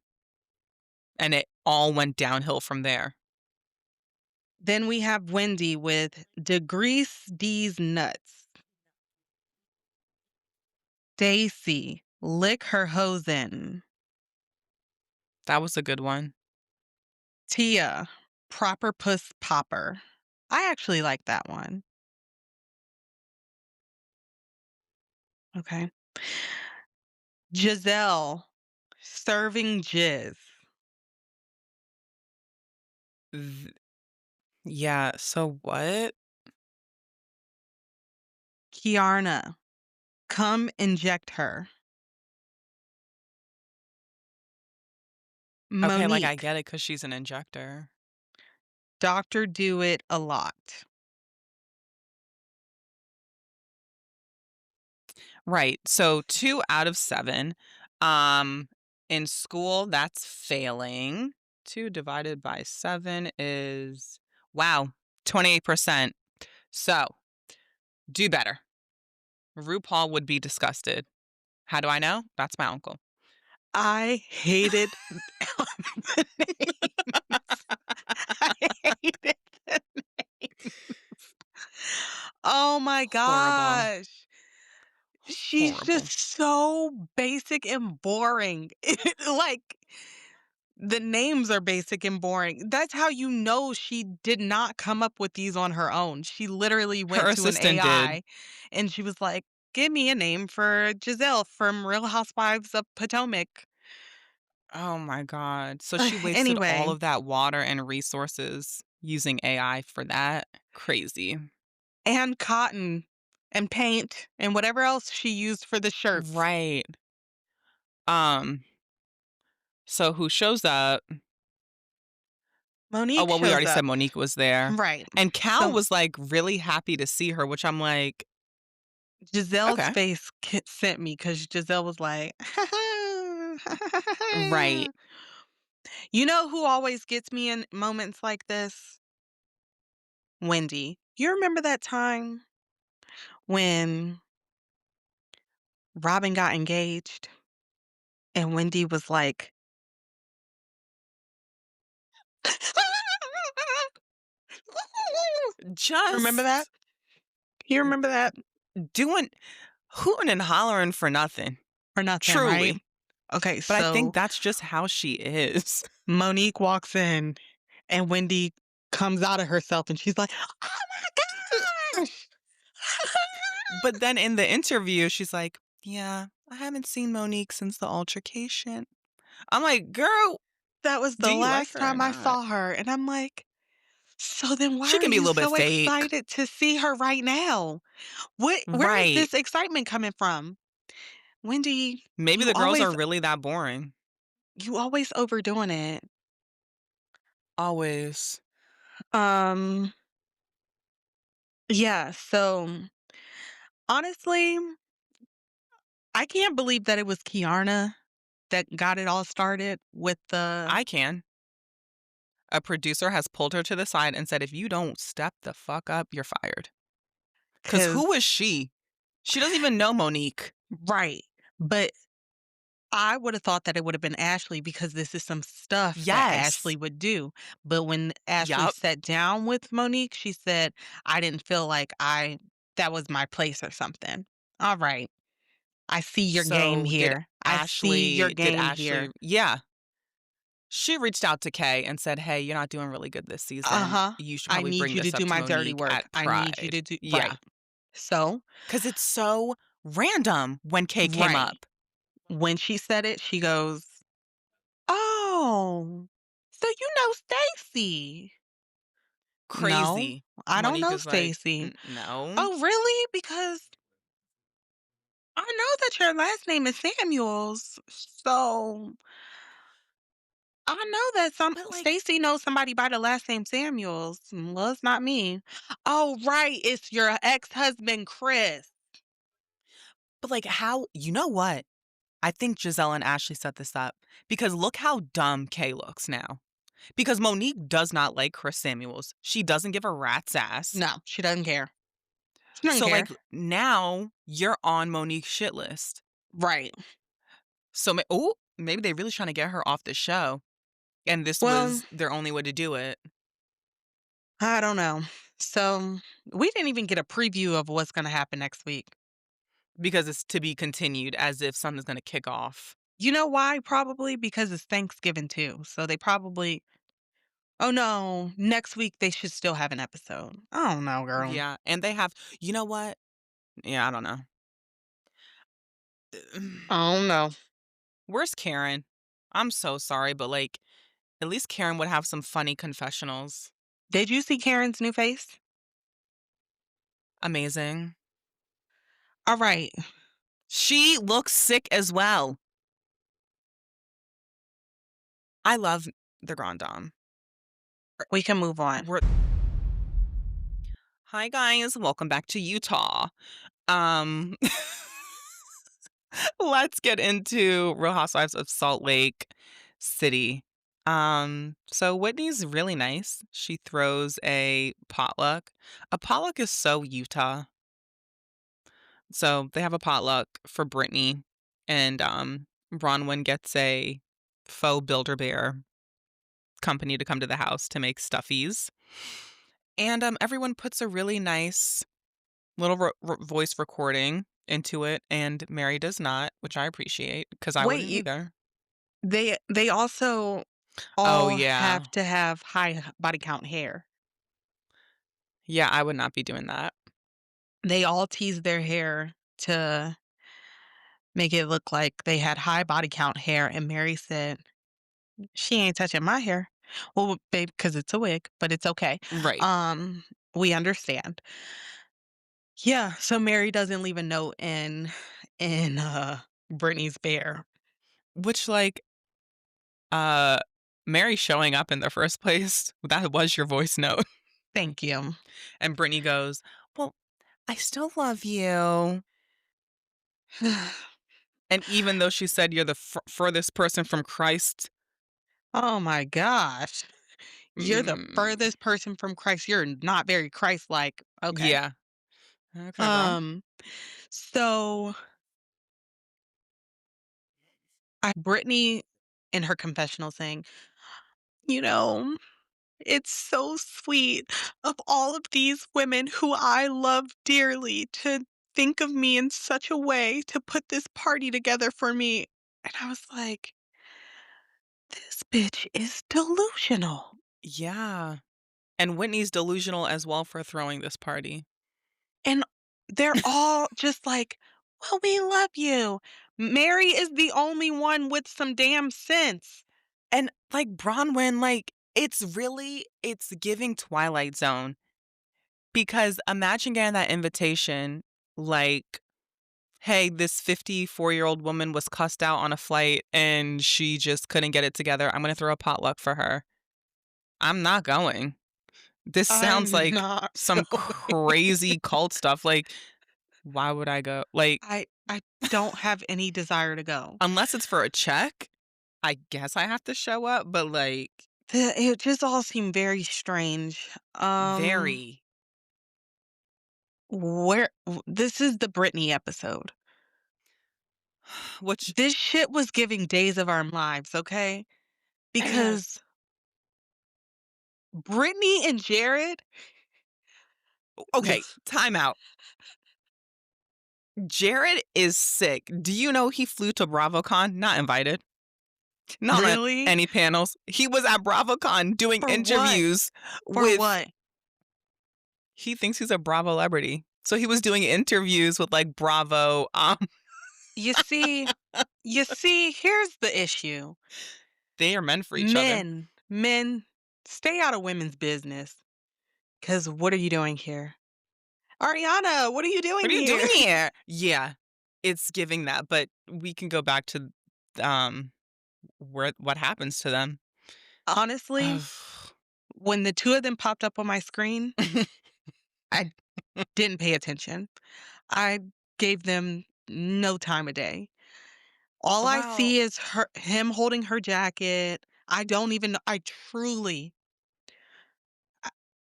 C: And it all went downhill from there.
A: Then we have Wendy with Degrease D's nuts. Stacy, lick her hosen.
C: That was a good one.
A: Tia, proper puss popper. I actually like that one. Okay. Giselle, serving jizz.
C: Th- yeah, so what?
A: Kiarna, come inject her.
C: Okay, like I
A: Monique,
C: get it because she's an injector.
A: doctor do it a lot.
C: Right. So 2 out of 7. Um, in school, that's failing. 2 divided by 7 is wow, 28%. So, do better. RuPaul would be disgusted. How do I know? That's my uncle.
A: I hated the names. I hated the names. Oh my
C: Horrible,
A: gosh. She's
C: horrible.
A: just so basic and boring. Like, the names are basic and boring. That's how you know she did not come up with these on her own. She literally
C: Her
A: went to an
C: assistant did.
A: AI and she was like, "Give me a name for Giselle from Real Housewives of Potomac."
C: Oh my god. So she wasted all
A: Anyway,
C: of that water and resources using AI for that? Crazy.
A: and cotton and paint and whatever else she used for the shirts.
C: Right. Um, so who shows up? Oh,
A: Monique
C: well, we
A: shows
C: already said
A: up.
C: Monique was there.
A: Right.
C: And Cal
A: So
C: was, like, really happy to see her, which I'm like,
A: Giselle's
C: "Okay."
A: face sent me because Giselle was like,
C: Right.
A: you know who always gets me in moments like this? Wendy. You remember that time when Robin got engaged and Wendy was like, remember that?
C: Just
A: You remember that?
C: doing hooting and hollering for nothing,
A: Or nothing, right?
C: truly.
A: Okay,
C: But I think
A: so
C: that's just how she is.
A: Monique walks in and Wendy comes out of herself and she's like, "Oh my gosh!"
C: But then in the interview, she's like, "Yeah, I haven't seen Monique since the altercation." I'm like, "Girl,
A: That was
C: do
A: the
C: you like
A: last
C: her or
A: time I
C: not?"
A: saw her, and I'm like, "So then why
C: She
A: are
C: can be a
A: you
C: little bit
A: so
C: fake.
A: excited to see her right now? Where is
C: Right.
A: this excitement coming from?" Wendy,
C: Maybe
A: you
C: the girls are
A: always
C: really that boring.
A: you always overdoing it.
C: Always.
A: Um, yeah, so honestly, I can't believe that it was Kiarna that got it all started with the
C: I can. A producer has pulled her to the side and said, "If you don't step the fuck up, you're fired." 'Cause who is
A: because
C: she? She doesn't even know Monique.
A: right, but I would have thought that it would have been Ashley because this is some stuff that
C: Yes.
A: Ashley would do. But when Ashley
C: Yup.
A: sat down with Monique, she said, "I didn't feel like I that was my place or something." All right. I see your game
C: So
A: here. I see your
C: Did
A: game
C: Ashley
A: here.
C: Yeah. She reached out to Kay and said, "Hey, you're not doing really good this season.
A: Uh-huh.
C: You should
A: I
C: probably
A: need
C: bring
A: you to
C: this
A: do
C: up to
A: my dirty
C: Monique
A: work.
C: at
A: I need you
C: Pride."
A: to do
C: Yeah.
A: right. So,
C: 'Cause it's so random when Kay came
A: right.
C: up.
A: When she said it, she goes, "Oh, so you know Stacy?" "No,
C: Crazy.
A: I don't
C: Monique
A: know
C: is like,
A: Stacy."
C: No."
A: "Oh, really? Because I know that your last name is Samuels, so I know that some
C: But, like
A: Stacy knows somebody by the last name Samuels." "Well, it's not me." "Oh, right, it's your ex-husband, Chris."
C: how you know what? I think Giselle and Ashley set this up because look how dumb Kay looks now. Because Monique does not like Chris Samuels. She doesn't give a rat's ass.
A: No, she doesn't care. She doesn't
C: So,
A: care.
C: now you're on Monique's shit list.
A: Right.
C: So, maybe they really trying to get her off the show, and this
A: Well,
C: was their only way to do it
A: I don't know. So, we didn't even get a preview of what's gonna happen next week.
C: because it's to be continued as if something's gonna kick off.
A: You know why? Probably because it's Thanksgiving too. So they probably oh no, next week they should still have an episode. I don't know, girl.
C: Yeah, and they have you know what? Yeah, I don't know.
A: I don't know.
C: Where's Karen? I'm so sorry, but, at least Karen would have some funny confessionals.
A: Did you see Karen's new face?
C: Amazing.
A: All right,
C: She looks sick as well. I love the Grand Dame.
A: we can move on.
C: We're Hi, guys. Welcome back to Utah. Um, Let's get into Real Housewives of Salt Lake City. So Whitney's really nice. She throws a potluck. A potluck is so Utah. So they have a potluck for Brittany, and Bronwyn gets a faux Builder-Bear company to come to the house to make stuffies. And everyone puts a really nice little voice recording into it, and Mary does not, which I appreciate because I
A: Wait,
C: wouldn't either.
A: they also
C: Oh,
A: all
C: yeah.
A: have to have high body count hair.
C: Yeah, I would not be doing that.
A: They all tease their hair to make it look like they had high body count hair, and Mary said, "She ain't touching my hair." Well, babe, because it's a wig, but it's okay.
C: Right.
A: Um, we understand. Yeah, so Mary doesn't leave a note in Brittany's bear.
C: Which, like, uh, Mary showing up in the first place, that was your voice note.
A: Thank you.
C: And Brittany goes, "Well, I still love you." And even though she said you're the furthest person from Christ,
A: Oh my gosh. You're the
C: mm,
A: furthest person from Christ. You're not very Christ-like. Okay.
C: yeah. Okay, girl.
A: Um, so Brittany in her confessional saying, you know, it's so sweet of all of these women who I love dearly to think of me in such a way to put this party together for me. And I was like, this bitch is delusional.
C: Yeah. And Whitney's delusional as well for throwing this party.
A: And they're all just like, well, we love you. Mary is the only one with some damn sense.
C: And, like, Bronwyn, like, it's giving Twilight Zone, because imagine getting that invitation, like, "Hey, this 54-year-old woman was cussed out on a flight, and she just couldn't get it together. I'm gonna throw a potluck for her." I'm not going. This sounds
A: I'm
C: like
A: not
C: some
A: going.
C: crazy cult stuff, like, why would I go? Like,
A: I don't have any desire to go.
C: unless it's for a check, I guess I have to show up, but, like,
A: It just all seemed very strange.
C: very.
A: This is the Britney episode.
C: Which
A: This shit was giving Days of Our Lives, okay?
C: and
A: Because Britney and Jared,
C: okay, time out. Jared is sick. Do you know he flew to BravoCon? Not invited. Not on
A: really?
C: any panels. He was at BravoCon doing
A: For what?
C: interviews
A: For
C: with
A: what?
C: he thinks he's a Bravo celebrity. So he was doing interviews with, like, Bravo,
A: You see, here's the issue.
C: they are meant for each other.
A: Men, stay out of women's business. Cause what are you doing here? Ariana, what are you
C: "What
A: doing
C: are you doing
A: here?
C: here?" Yeah, it's giving that, but we can go back to, um, where what happens to them.
A: Honestly, when the two of them popped up on my screen, I didn't pay attention. I gave them no time of day. All I
C: Well,
A: see is him holding her jacket. I don't even know. I truly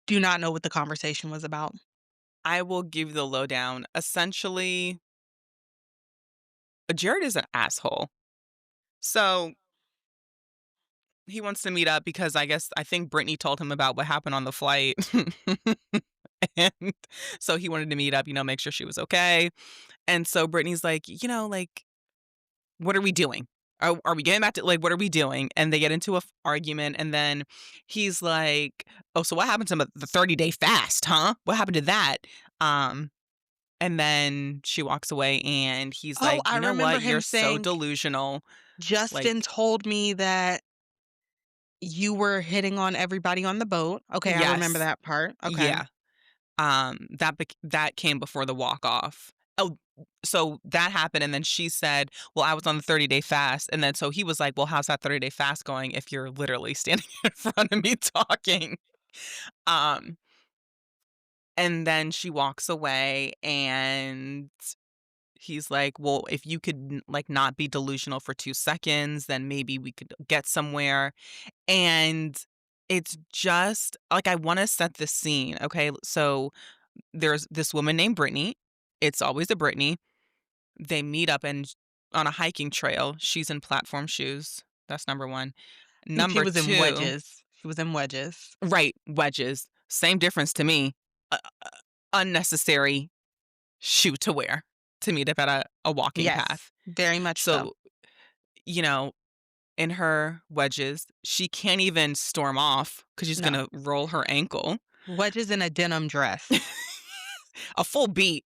A: do not know what the conversation was about.
C: I will give the lowdown. Essentially, Jared is an asshole. So he wants to meet up because I think Brittany told him about what happened on the flight. And so he wanted to meet up, make sure she was okay. And so Brittany's like, like, what are we doing? Are we getting back to, like, what are we doing? And they get into a argument. And then he's like, oh, so what happened to the 30-day fast, huh? What happened to that? Um, and then she walks away and he's
A: Oh,
C: like,
A: I
C: you know
A: remember
C: what? You're
A: him
C: so
A: saying,
C: delusional. Like,
A: Justin told me that you were hitting on everybody on the boat. Okay, I remember
C: yes.
A: that part. Okay.
C: Yeah. That came before the walk off. Oh, so that happened, and then she said, "Well, I was on the 30-day fast," and then so he was like, "Well, how's that 30-day fast going if you're literally standing in front of me talking?" Um, and then she walks away, and He's like, "Well, if you could like not be delusional for 2 seconds, then maybe we could get somewhere." And it's just like I want to set the scene. Okay, so there's this woman named Brittany. It's always a Brittany. They meet up and on a hiking trail. She's in platform shoes. That's number 1.
A: And she
C: Number
A: was in
C: 2,
A: wedges. She was in wedges.
C: right, wedges. Same difference to me. Unnecessary shoe to wear to meet up at a walking
A: Yes,
C: path.
A: very much so.
C: So, you know, in her wedges, she can't even storm off because she's
A: No.
C: gonna roll her ankle.
A: Wedges in a denim dress.
C: A full beat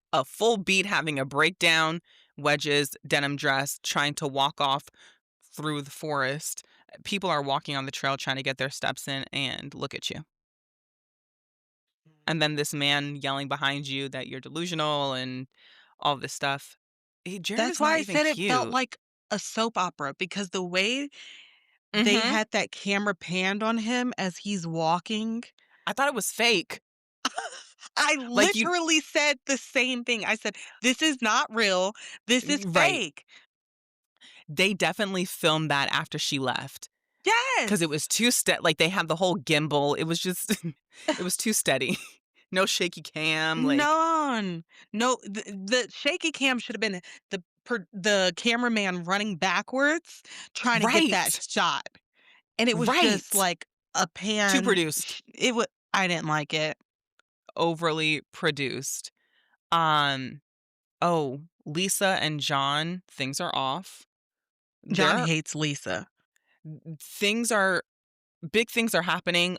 C: having a breakdown, wedges, denim dress, trying to walk off through the forest. People are walking on the trail trying to get their steps in, and look at you. And then this man yelling behind you that you're delusional and all this stuff. Jared
A: That's
C: is
A: why
C: not
A: I
C: even
A: said it felt
C: cute.
A: like a soap opera because the way they
C: Mhm.
A: had that camera panned on him as he's walking.
C: I thought it was fake.
A: I
C: Like you
A: literally said the same thing. I said, "This is not real. This is
C: right.
A: fake."
C: They definitely filmed that after she left. 'Cause it was
A: Yes.
C: too like, they had the whole gimbal, it was just it was too steady. No shaky cam, like
A: None. No, the shaky cam should have been the cameraman running backwards trying to get that
C: right,
A: shot, and it was just
C: right.
A: like a
C: Too
A: pan
C: produced,
A: it was. I didn't like it.
C: overly produced. Um, oh, Lisa and John, things are off.
A: John
C: There
A: hates Lisa.
C: things are big things are happening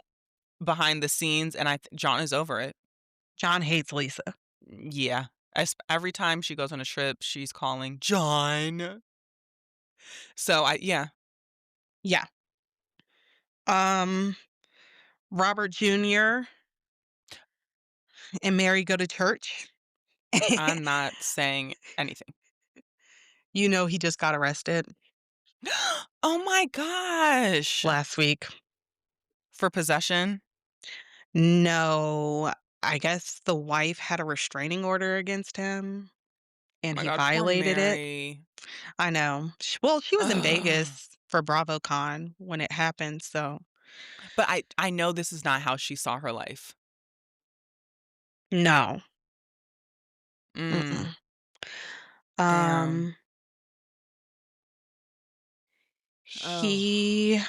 C: behind the scenes, and John is over it.
A: John hates Lisa.
C: Yeah. Every time she goes on a trip, she's calling, "John." So I yeah,
A: Yeah. Um, Robert Jr. and Mary go to church.
C: I'm not saying anything.
A: You know he just got arrested
C: Oh my gosh.
A: last week.
C: For possession?
A: No, I guess the wife had a restraining order against him,
C: Oh
A: and
C: my
A: he
C: god, poor
A: violated it.
C: Mary.
A: I know. Well, she was in
C: Ugh.
A: Vegas for BravoCon when it happened, so
C: But I know this is not how she saw her life.
A: no.
C: Mm,
A: Mm-mm.
C: damn.
A: Um,
C: Oh,
A: he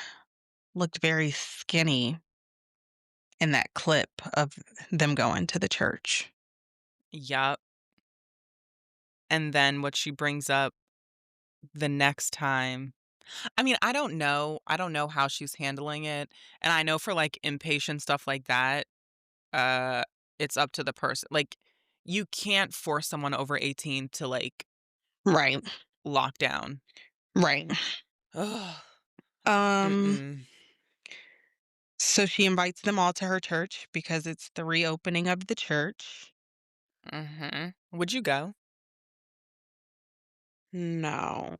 A: looked very skinny in that clip of them going to the church.
C: yep. And then what she brings up the next time, I mean, I don't know. I don't know how she's handling it, and I know for, like, impatient stuff like that, uh, it's up to the person. Like, you can't force someone over 18 to, like,
A: Right,
C: lock down.
A: right.
C: Ugh.
A: Um,
C: Mm-mm.
A: so she invites them all to her church because it's the reopening of the church.
C: Mhm. Would you go?
A: No.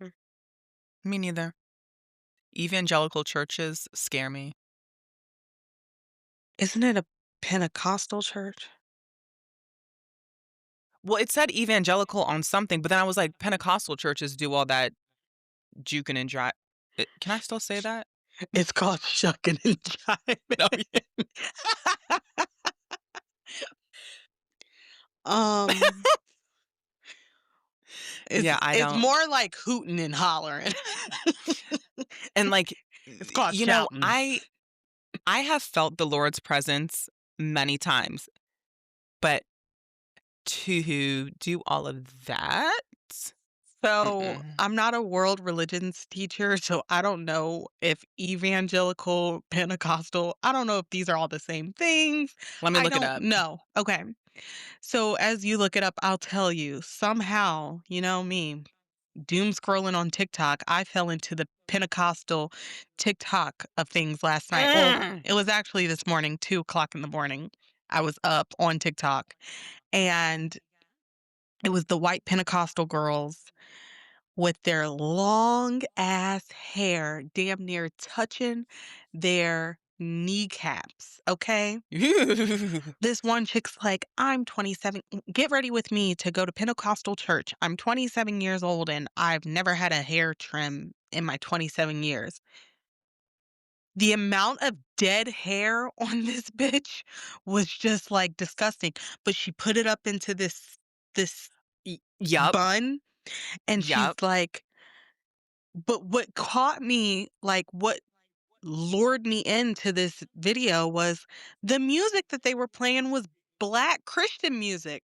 C: Me neither. Evangelical churches scare me.
A: Isn't it a Pentecostal church?
C: Well, it said evangelical on something, but then I was like, Pentecostal churches do all that juking and can I still say that?
A: It's called Shucking and
C: No,
A: Jiving.
C: yeah.
A: Um,
C: Yeah, I
A: it's
C: don't.
A: more like hooting and hollering.
C: And like,
A: It's called
C: you know,
A: shouting.
C: I have felt the Lord's presence many times, but to do all of that?
A: So
C: Mm-mm.
A: I'm not a world religions teacher, so I don't know if evangelical, Pentecostal, I don't know if these are all the same things.
C: Let me
A: I
C: look it
A: don't
C: up.
A: know. Okay. So as you look it up, I'll tell you. Somehow, you know me, doom scrolling on TikTok, I fell into the Pentecostal TikTok of things last night. Well,
C: Mm.
A: it was actually this morning, 2 o'clock in the morning. I was up on TikTok and it was the white Pentecostal girls with their long ass hair damn near touching their kneecaps, okay? This one chick's like, "I'm 27. Get ready with me to go to Pentecostal church. I'm 27 years old and I've never had a hair trim in my 27 years." The amount of dead hair on this bitch was just, like, disgusting, but she put it up into this
C: Yup,
A: bun, and she's
C: yup.
A: like, but what caught me, like, what lured me into this video was the music that they were playing was Black Christian music,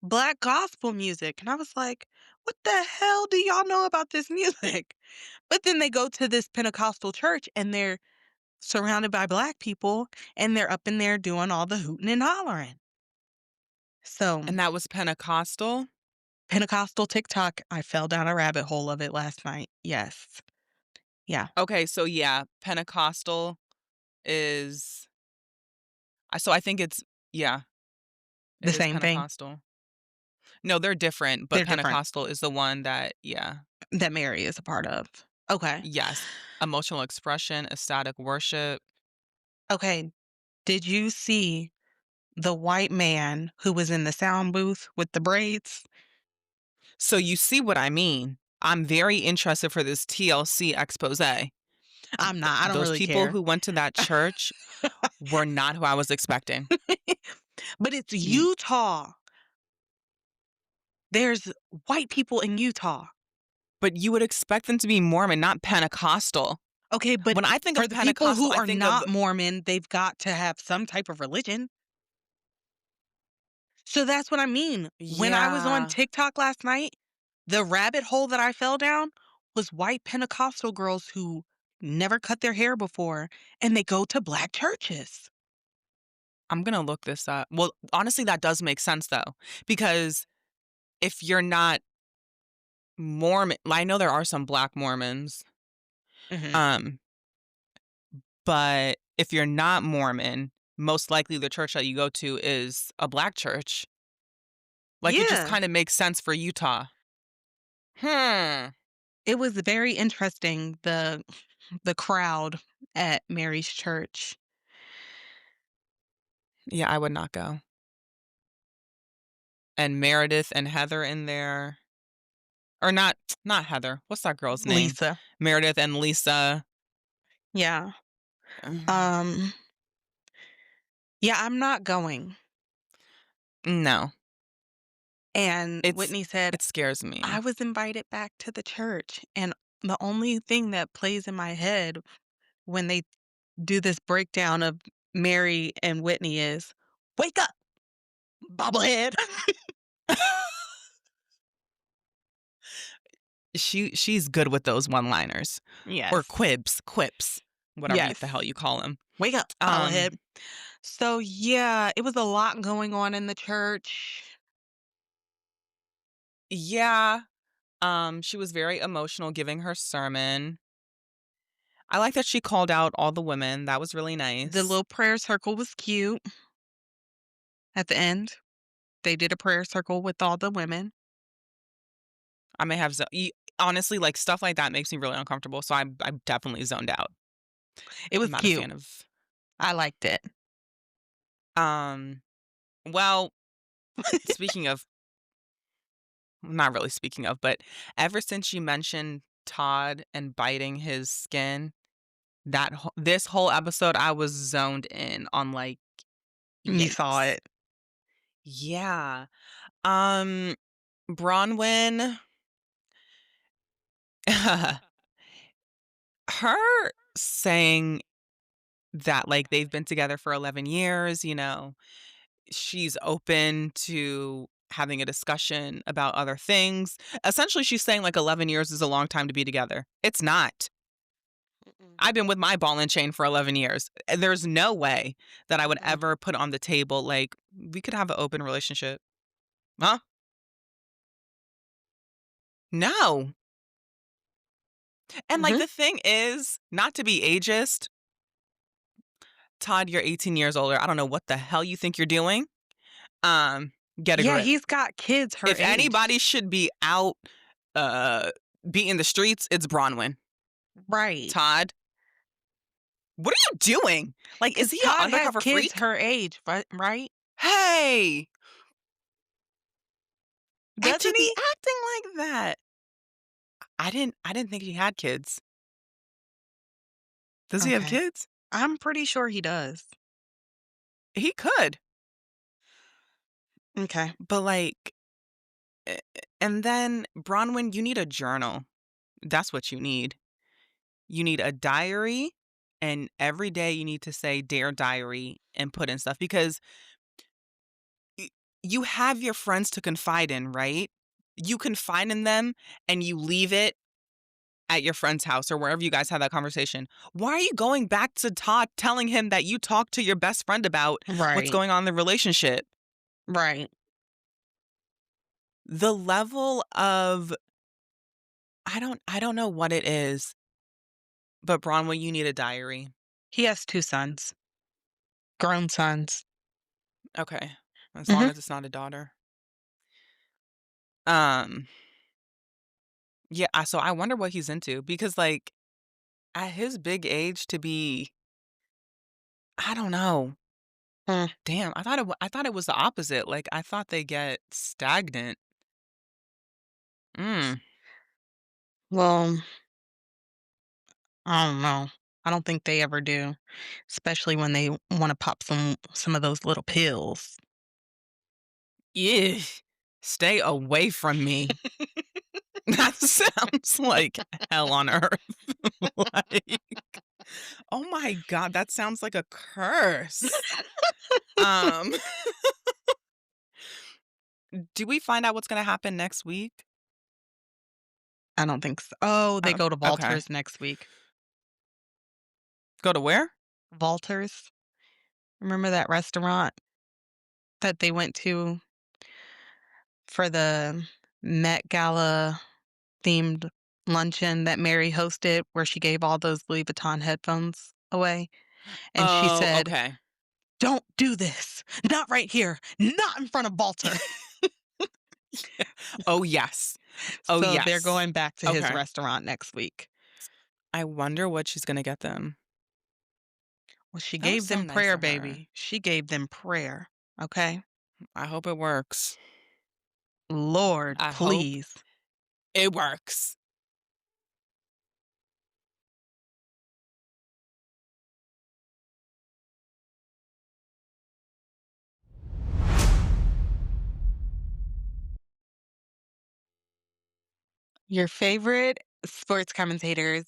A: Black gospel music, and I was like, "What the hell do y'all know about this music?" But then they go to this Pentecostal church, and they're surrounded by Black people, and they're up in there doing all the hooting and hollering. So,
C: And that was Pentecostal?
A: Pentecostal TikTok, I fell down a rabbit hole of it last night. Yes. Yeah.
C: Okay, so yeah, Pentecostal is so I think it's yeah,
A: The
C: it is
A: same thing.
C: Pentecostal. No, they're different, but
A: They're different
C: Pentecostal is the one that yeah.
A: that Mary is a part of. Okay.
C: Yes. Emotional expression, ecstatic worship.
A: Okay. Did you see the white man who was in the sound booth with the braids?
C: So you see what I mean. I'm very interested for this TLC expose.
A: I'm not. I don't
C: Those
A: really
C: people
A: care.
C: who went to that church were not who I was expecting.
A: But it's
C: Y
A: Utah. There's white people in Utah.
C: but you would expect them to be Mormon, not Pentecostal.
A: Okay, but
C: When I think
A: for
C: of
A: the people
C: Pentecostal,
A: who
C: I
A: are
C: think of
A: not Mormon, they've got to have some type of religion. So that's what I mean. When I was on
C: yeah,
A: TikTok last night, the rabbit hole that I fell down was white Pentecostal girls who never cut their hair before, and they go to Black churches.
C: I'm gonna look this up. Well, honestly, that does make sense though, because if you're not Mormon, I know there are some Black Mormons,
A: Mhm.
C: um, but if you're not Mormon, most likely the church that you go to is a Black church. Like, it just
A: Yeah.
C: kinda makes sense for Utah. Hmm.
A: It was very interesting, the crowd at Mary's church.
C: Yeah, I would not go. And Meredith and Heather in there. Or not not Heather. What's that girl's name?
A: Lisa.
C: Meredith and Lisa.
A: Yeah.
C: Mm,
A: Um, yeah, I'm not going.
C: no.
A: And
C: It's
A: Whitney said,
C: it scares
A: I
C: me.
A: was invited back to the church. And the only thing that plays in my head when they do this breakdown of Mary and Whitney is, "Wake up, bobblehead."
C: She's good with those one-liners or
A: Yes.
C: quips, whatever the
A: Yes.
C: hell you call them.
A: "Wake up,
C: Um,
A: bobblehead." So, yeah, it was a lot going on in the church.
C: yeah, she was very emotional giving her sermon. I like that she called out all the women. That was really
A: The
C: nice.
A: little prayer circle was cute at the end. They did a prayer circle with all the women.
C: I may have honestly, like, stuff like that makes me really uncomfortable, so I'm definitely zoned out.
A: It
C: I'm
A: was
C: not a
A: cute.
C: fan of
A: I liked it.
C: um, well, speaking of not really speaking of, but ever since you mentioned Todd and biting his skin, this whole episode, I was zoned in on, like,
A: You saw
C: yikes.
A: it.
C: Yeah. Um, Bronwyn, her saying that, like, they've been together for 11 years, she's open to having a discussion about other things. Essentially, she's saying, like, 11 years is a long time to be together. It's not.
A: Mm-mm,
C: I've been with my ball and chain for 11 years. There's no way that I would
A: mm-mm,
C: ever put on the table, like, we could have an open relationship. Huh? No. And, like,
A: mhm.
C: the thing is, not to be ageist, Todd, you're 18 years older. I don't know what the hell you think you're doing. Um, get a
A: Yeah,
C: grip.
A: he's got kids her
C: If
A: age.
C: anybody should be out, uh, beating the streets, it's Bronwyn.
A: Right.
C: Todd, What are you doing? Like, is
A: Because
C: he an
A: Todd has
C: undercover
A: kids
C: freak?
A: her age, right?
C: Hey! And to
A: Doesn't
C: be
A: he?
C: acting like that. I didn't think he had kids. Does he have
A: Okay.
C: kids?
A: I'm pretty sure he does.
C: He could,
A: Okay.
C: but, like, eh, and then Bronwyn, you need a journal. That's what you need. You need a diary, and every day you need to say "Dear Diary" and put in stuff because y you have your friends to confide in, right? You confide in them, and you leave it at your friend's house or wherever you guys had that conversation. Why are you going back to Todd telling him that you talked to your best friend about what's
A: Right.
C: going on in the relationship?
A: Right.
C: The level of I don't know what it is, but Bronwyn, you need a diary.
A: He has 2 sons, grown sons.
C: Okay. As long
A: Mhm.
C: as it's not a daughter. Um, yeah, so I wonder what he's into because, like, at his big age to be I don't know.
A: Mm.
C: Damn, I thought it was the opposite, like, I thought they get stagnant. Mm.
A: Well, I don't know. I don't think they ever do, especially when they wanna pop some of those little pills.
C: Yeah. Stay away from me. That sounds like hell on earth. Like, oh my god, that sounds like a curse. Um, do we find out what's gonna happen next week?
A: I don't think so. Oh, they go to
C: Okay.
A: Valters next week.
C: Go to where?
A: Valters? Remember that restaurant that they went to for the Met Gala themed luncheon that Mary hosted where she gave all those Louis Vuitton headphones away? And she
C: Oh,
A: said,
C: okay.
A: "Don't do this. Not right here. Not in front of Walter."
C: Oh, yes. Oh,
A: So they're
C: yes.
A: going back to his
C: Okay.
A: restaurant next week.
C: I wonder what she's gonna get them.
A: Well, she
C: That was
A: gave
C: so
A: them
C: nice
A: prayer,
C: of her.
A: baby. She gave them prayer. Okay?
C: I hope it works.
A: Lord,
C: I hope
A: please.
C: it works.
A: Your favorite sports commentators,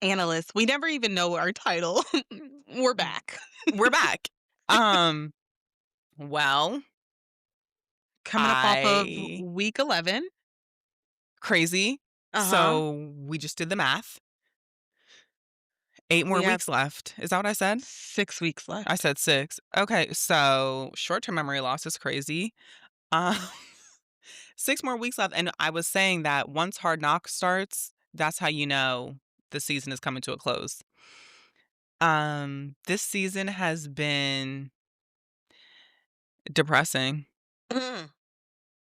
A: analysts. We never even know our title. We're back.
C: We're back. Um, well,
A: Coming up off of
C: I
A: week 11.
C: crazy.
A: Uh-huh.
C: So we just did the math. 8
A: We
C: more
A: have
C: weeks left. Is that what I said?
A: 6 weeks
C: I
A: left.
C: said 6. Okay, so short-term memory loss is crazy. Um, 6 more weeks left, and I was saying that once Hard Knocks starts, that's how you know the season is coming to a close. This season has been depressing.
A: Mm,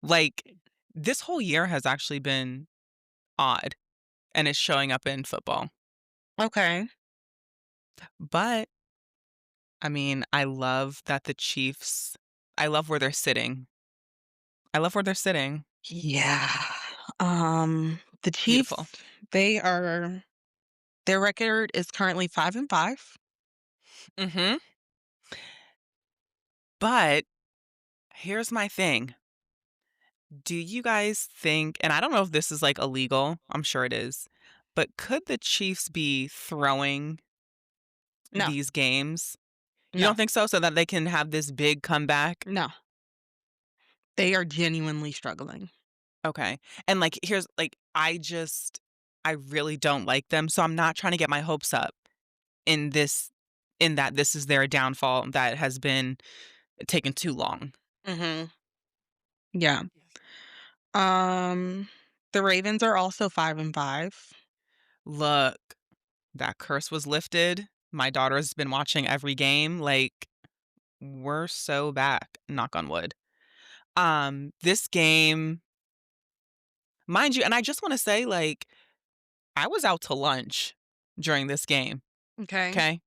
C: Like, this whole year has actually been odd, and it's showing up in football.
A: okay.
C: But, I mean, I love where they're sitting. I love where they're sitting.
A: Yeah. The
C: Beautiful.
A: Chiefs, they are their record is currently 5-5.
C: Mhm. But here's my thing. Do you guys think and I don't know if this is, like, illegal, I'm sure it is, but could the Chiefs be throwing
A: No,
C: these games? You
A: no,
C: don't think so? So that they can have this big comeback?
A: no. They are genuinely struggling.
C: Okay. And, like, here's like, I really don't like them, so I'm not trying to get my hopes up in this in that this is their downfall that has been taking too long.
A: Mhm. Yeah. Um, the Ravens are also 5-5.
C: Look, that curse was lifted. My daughter's been watching every game, like, we're so back, knock on wood. This game, mind you and I just wanna say, like, I was out to lunch during this game,
A: Okay.
C: okay?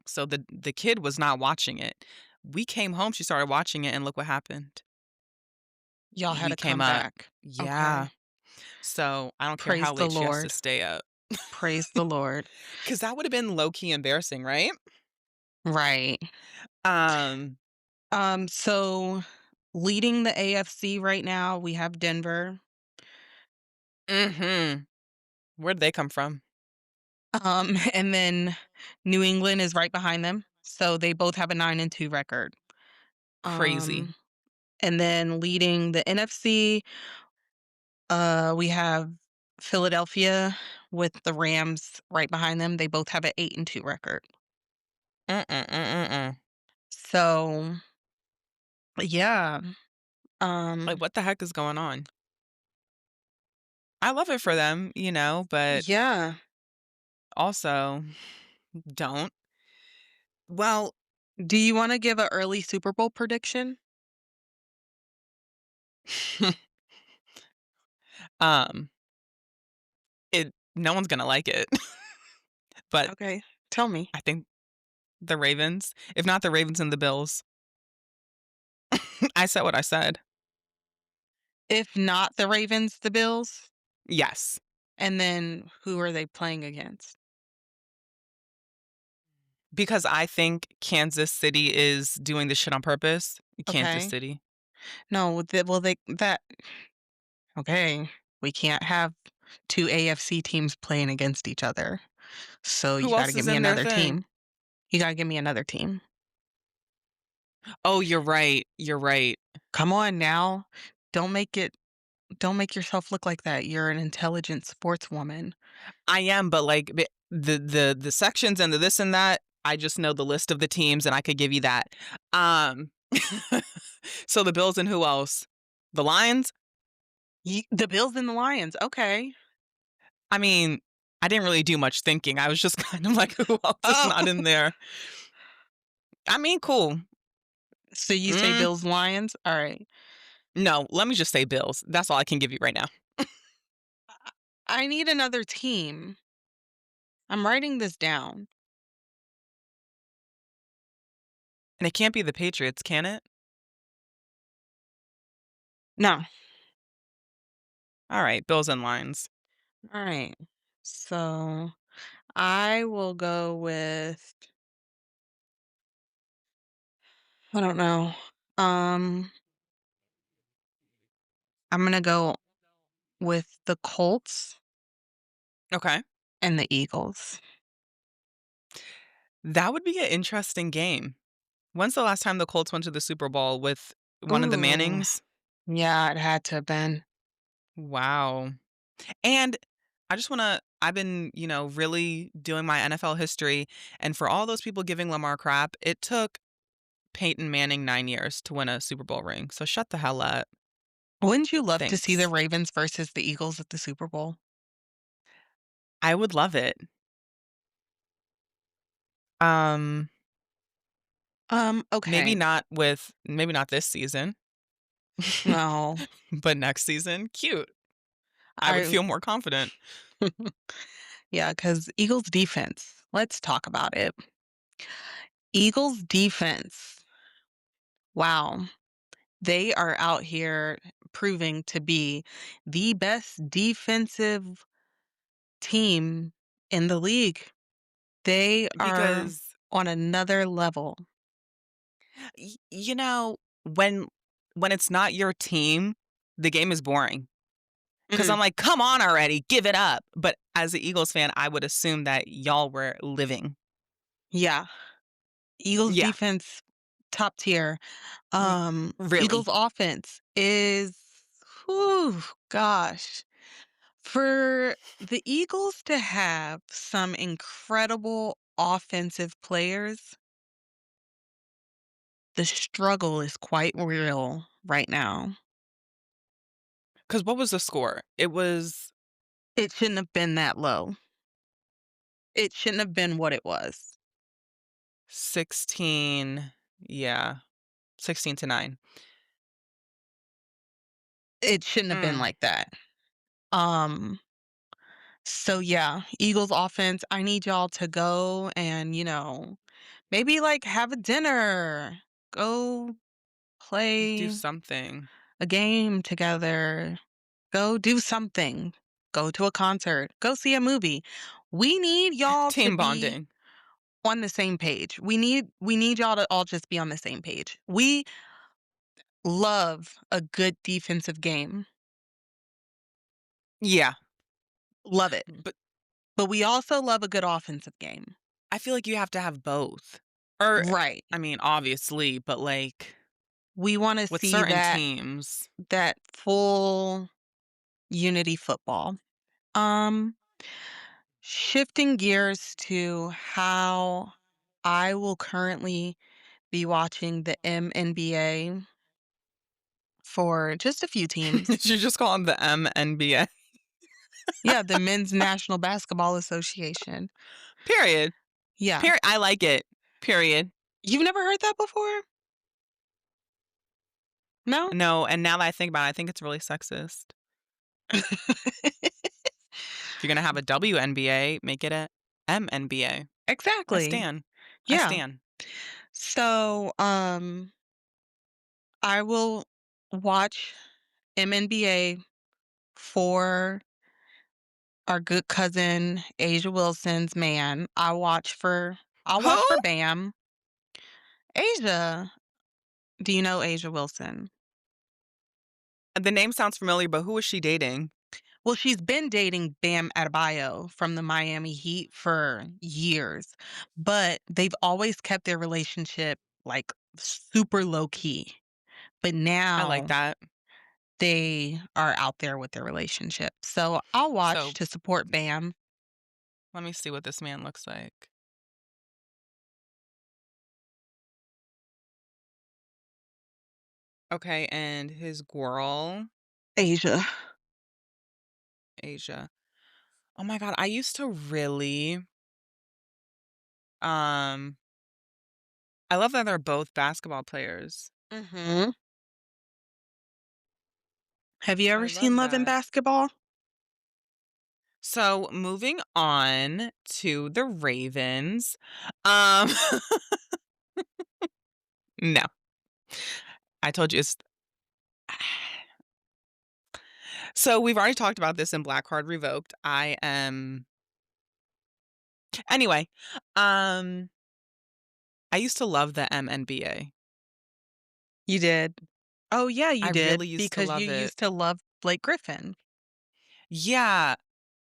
C: So the kid was not watching it. We came home, she started watching it, and look what happened.
A: Y'all had
C: We
A: a
C: came up.
A: comeback.
C: Yeah.
A: Okay.
C: So, I don't care
A: Praise
C: how
A: the
C: late she has to
A: Lord.
C: stay up.
A: Praise the Lord.
C: 'Cause that would've been low key embarrassing, right?
A: Right.
C: Um
A: So leading the AFC right now, we have Denver.
C: Mhm. Where'd they come from?
A: And then New England is right behind them. So they both have a 9-2 record.
C: Crazy.
A: Um, and then leading the NFC, we have Philadelphia with the Rams right behind them. They both have an 8-2 record.
C: Mm-mm, mm-mm-mm.
A: So yeah.
C: Like,
A: Um,
C: what the heck is going on? I love it for them, but
A: yeah.
C: also don't. Well,
A: Do you want to give an early Super Bowl prediction?
C: um, it no one's gonna like it, but
A: Okay. Tell me.
C: I think the Ravens, if not the Ravens and the Bills. I said what I said.
A: If not the Ravens, the Bills,
C: Yes,
A: and then who are they playing against?
C: because I think Kansas City is doing this shit on purpose. Kansas
A: Okay.
C: City.
A: No, well, they that okay. We can't have 2 AFC teams playing against each other. So you
C: Who
A: gotta
C: else
A: give
C: is
A: me
C: in their
A: another
C: thing?
A: team. You gotta give me another team.
C: Oh, you're right, you're right.
A: Come on now. Don't make it don't make yourself look like that. You're an intelligent sportswoman.
C: I am, but, like, the sections and the this and that, I just know the list of the teams, and I could give you that. Um, so the Bills and who else? The Lions?
A: The Bills and the Lions, okay.
C: I mean, I didn't really do much thinking. I was just kind of like, "Who else is
A: Oh,
C: not in there?" I mean, cool.
A: so you say
C: Mm,
A: Bills, Lions? Alright.
C: no, let me just say Bills. That's all I can give you right now.
A: I need another team. I'm writing this down.
C: And it can't be the Patriots, can it?
A: No.
C: Alright, Bills and Lions.
A: Alright. So, I will go with I don't know. Um, I'm gonna go with the Colts
C: Okay.
A: and the Eagles.
C: That would be an interesting game. When's the last time the Colts went to the Super Bowl with one of the
A: Ooh,
C: Mannings?
A: yeah, it had to have been.
C: Wow. And I've been, really doing my NFL history, and for all those people giving Lamar crap, it took Peyton Manning 9 years to win a Super Bowl ring, so shut the hell up.
A: Wouldn't you love to see the
C: Thanks.
A: Ravens versus the Eagles at the Super Bowl?
C: I would love it. Um,
A: Okay.
C: maybe not this season,
A: No,
C: but next season, cute. I would
A: I
C: feel more confident.
A: yeah, because Eagles defense, let's talk about it. Eagles defense, wow, they are out here proving to be the best defensive team in the league. They are
C: Because,
A: on another level.
C: y you know, when when it's not your team, the game is boring. 'Cause
A: Mm,
C: I'm like, "Come on already, give it up." But as a Eagles fan, I would assume that y'all were living.
A: yeah, Eagles
C: Yeah,
A: defense, top tier.
C: y
A: Eagles
C: really.
A: offense is whew, gosh. For the Eagles to have some incredible offensive players, the struggle is quite real right now.
C: 'Cause what was the score? It was
A: It shouldn't have been that low. It shouldn't have been what it was.
C: 16, yeah, 16-9.
A: It shouldn't have been
C: Mm,
A: like that. Um, so yeah, Eagles offense, I need y'all to go and, Maybe, like, have a dinner, go
C: Do
A: play
C: something.
A: a game together, go do something, go to a concert, go see a movie. We need y'all to
C: Team
A: be
C: bonding.
A: on the same page. We need y'all to all just be on the same page. We love a good defensive game.
C: Yeah,
A: Love it.
C: but
A: But we also love a good offensive game.
C: I feel like you have to have both. Or,
A: Right.
C: I mean, obviously, but, like,
A: We wanna
C: with
A: see
C: certain
A: that
C: teams.
A: full unity football. Um, Shifting gears to how I will currently be watching the MNBA for just a few teams.
C: You just call them the MNBA.
A: Yeah, the Men's National Basketball Association.
C: Period.
A: Yeah.
C: Period. I like it. Period.
A: You've never heard that before? No?
C: No, and now that I think about it, I think it's really sexist. If you're gonna have a WNBA, make it a MNBA. I
A: Exactly.
C: stan. I
A: Yeah.
C: stan.
A: So, I will watch MNBA for our good cousin Asia Wilson's man. I'll
C: Who?
A: watch for Bam. Asia. Do you know Asia Wilson?
C: The name sounds familiar, but who is she dating?
A: Well, she's been dating Bam Adebayo from the Miami Heat for years, but they've always kept their relationship like super low key. But
C: I like
A: now
C: that.
A: they are out there with their relationship. So I'll watch
C: So,
A: to support Bam.
C: let me see what this man looks like. Okay, and his girl,
A: Asia.
C: Asia. Oh my god, I used to really, um I love that they're both basketball players.
A: Mhm. Have you
C: I
A: ever seen
C: love
A: Love and
C: that.
A: Basketball?
C: So, moving on to the Ravens. Um, no. I told you it's so we've already talked about this in Black Card Revoked. I am anyway, um, I used to love the MNBA.
A: You did. Oh, yeah,
C: I
A: you
C: really
A: did,
C: used to
A: because you
C: love it.
A: used to love Blake Griffin.
C: Yeah,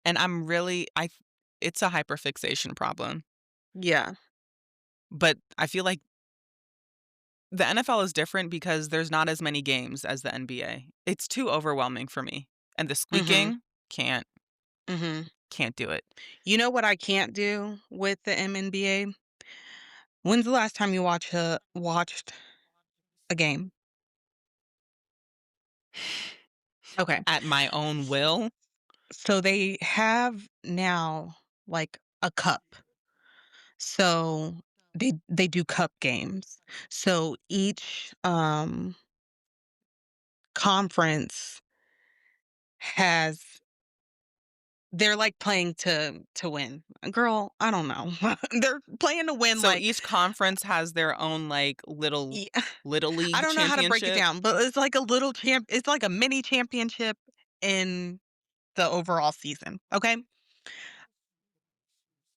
C: and I'm really I it's a hyperfixation problem,
A: Yeah.
C: but I feel like the NFL is different because there's not as many games as the NBA. It's too overwhelming for me, and the
A: Mhm,
C: squeaking,
A: mhm.
C: can't do it.
A: You know what I can't do with the MNBA? When's the last time you watched a game? Okay.
C: At my own will?
A: So they have now, like, a cup. So they do cup games. So each, conference has they're, like, playing to win. Girl, I don't know. They're playing to win,
C: So
A: like,
C: each conference has their own, like,
A: ye
C: little
A: I
C: league
A: don't know how to break it
C: championship?
A: down, but it's like a mini championship in the overall season, okay?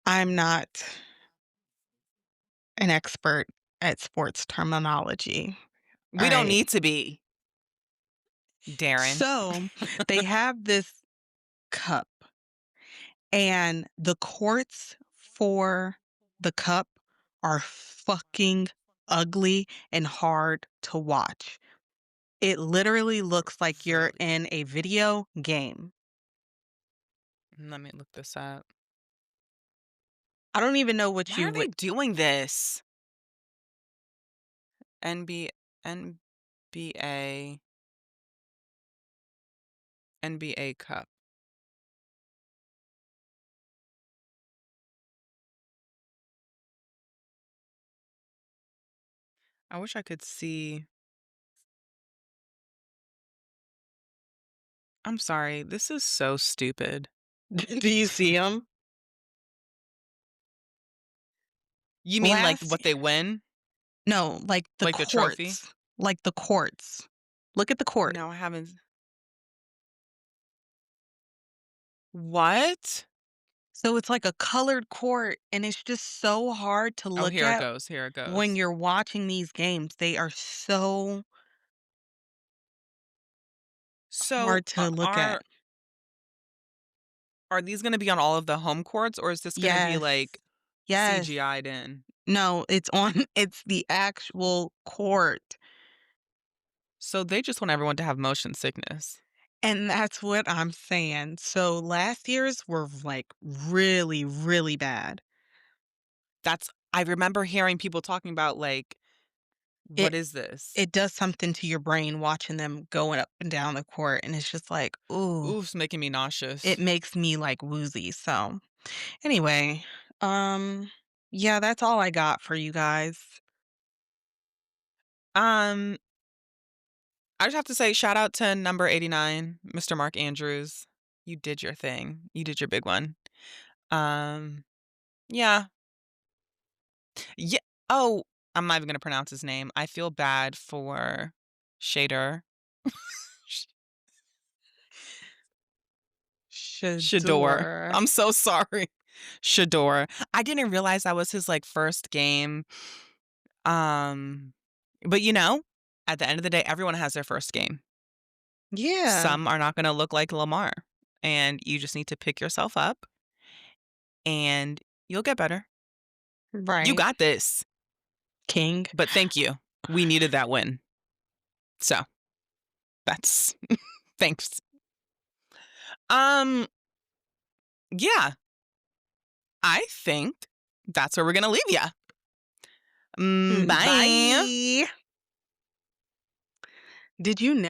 A: I'm not an expert at sports terminology,
C: We don't
A: alright?
C: need to be, Darren.
A: So, they have this cup, and the courts for the cup are fucking ugly and hard to watch. It literally looks like you're
C: Really?
A: in a video game.
C: Let me look this up.
A: I don't even know what
C: Why
A: you
C: are they
A: would.
C: doing this? NB NBA NBA Cup. I wish I could see. I'm sorry, this is so stupid.
A: Do you see them?
C: You mean, like,
A: Last
C: what they win?
A: No, like the
C: Like the trophy?
A: courts, like the courts. Look at the court.
C: No, I haven't. What?
A: So it's like a colored court, and it's just so hard to
C: Oh,
A: look
C: here it
A: at
C: goes, here it
A: when
C: goes.
A: you're watching these games. They are so
C: So,
A: hard to look at.
C: are these gonna be on all of the home courts, or is this gonna be,
A: Yes.
C: like,
A: Yes.
C: CGI'd in?
A: No, it's on it's the actual court,
C: So they just want everyone to have motion sickness.
A: and that's what I'm saying. So last year's were, like, really, really bad.
C: I remember hearing people talking about, like, "What
A: It
C: is this?"
A: it does something to your brain watching them going up and down the court, and it's just like, ooh,
C: Ooh, it's making me
A: it
C: nauseous.
A: makes me, like, woozy. So, anyway, um, yeah, that's all I got for you guys.
C: Um, I just have to say shout out to number 89, Mr. Mark Andrews. You did your thing. You did your big one. Um, yeah. Yeah. Oh, I'm not even gonna pronounce his name. I feel bad for Shader. Sh Shador.
A: Shador.
C: I'm so sorry. Shador. I didn't realize that was his, like, first game. Um, but, at the end of the day, everyone has their first game.
A: Yeah,
C: Some are not gonna look like Lamar, and you just need to pick yourself up, and you'll get better. You
A: right.
C: got this,
A: King.
C: but thank you. We needed that win. So, that's thanks. Um, yeah, I think that's where we're gonna leave ya. Bye.
A: Bye. Did you know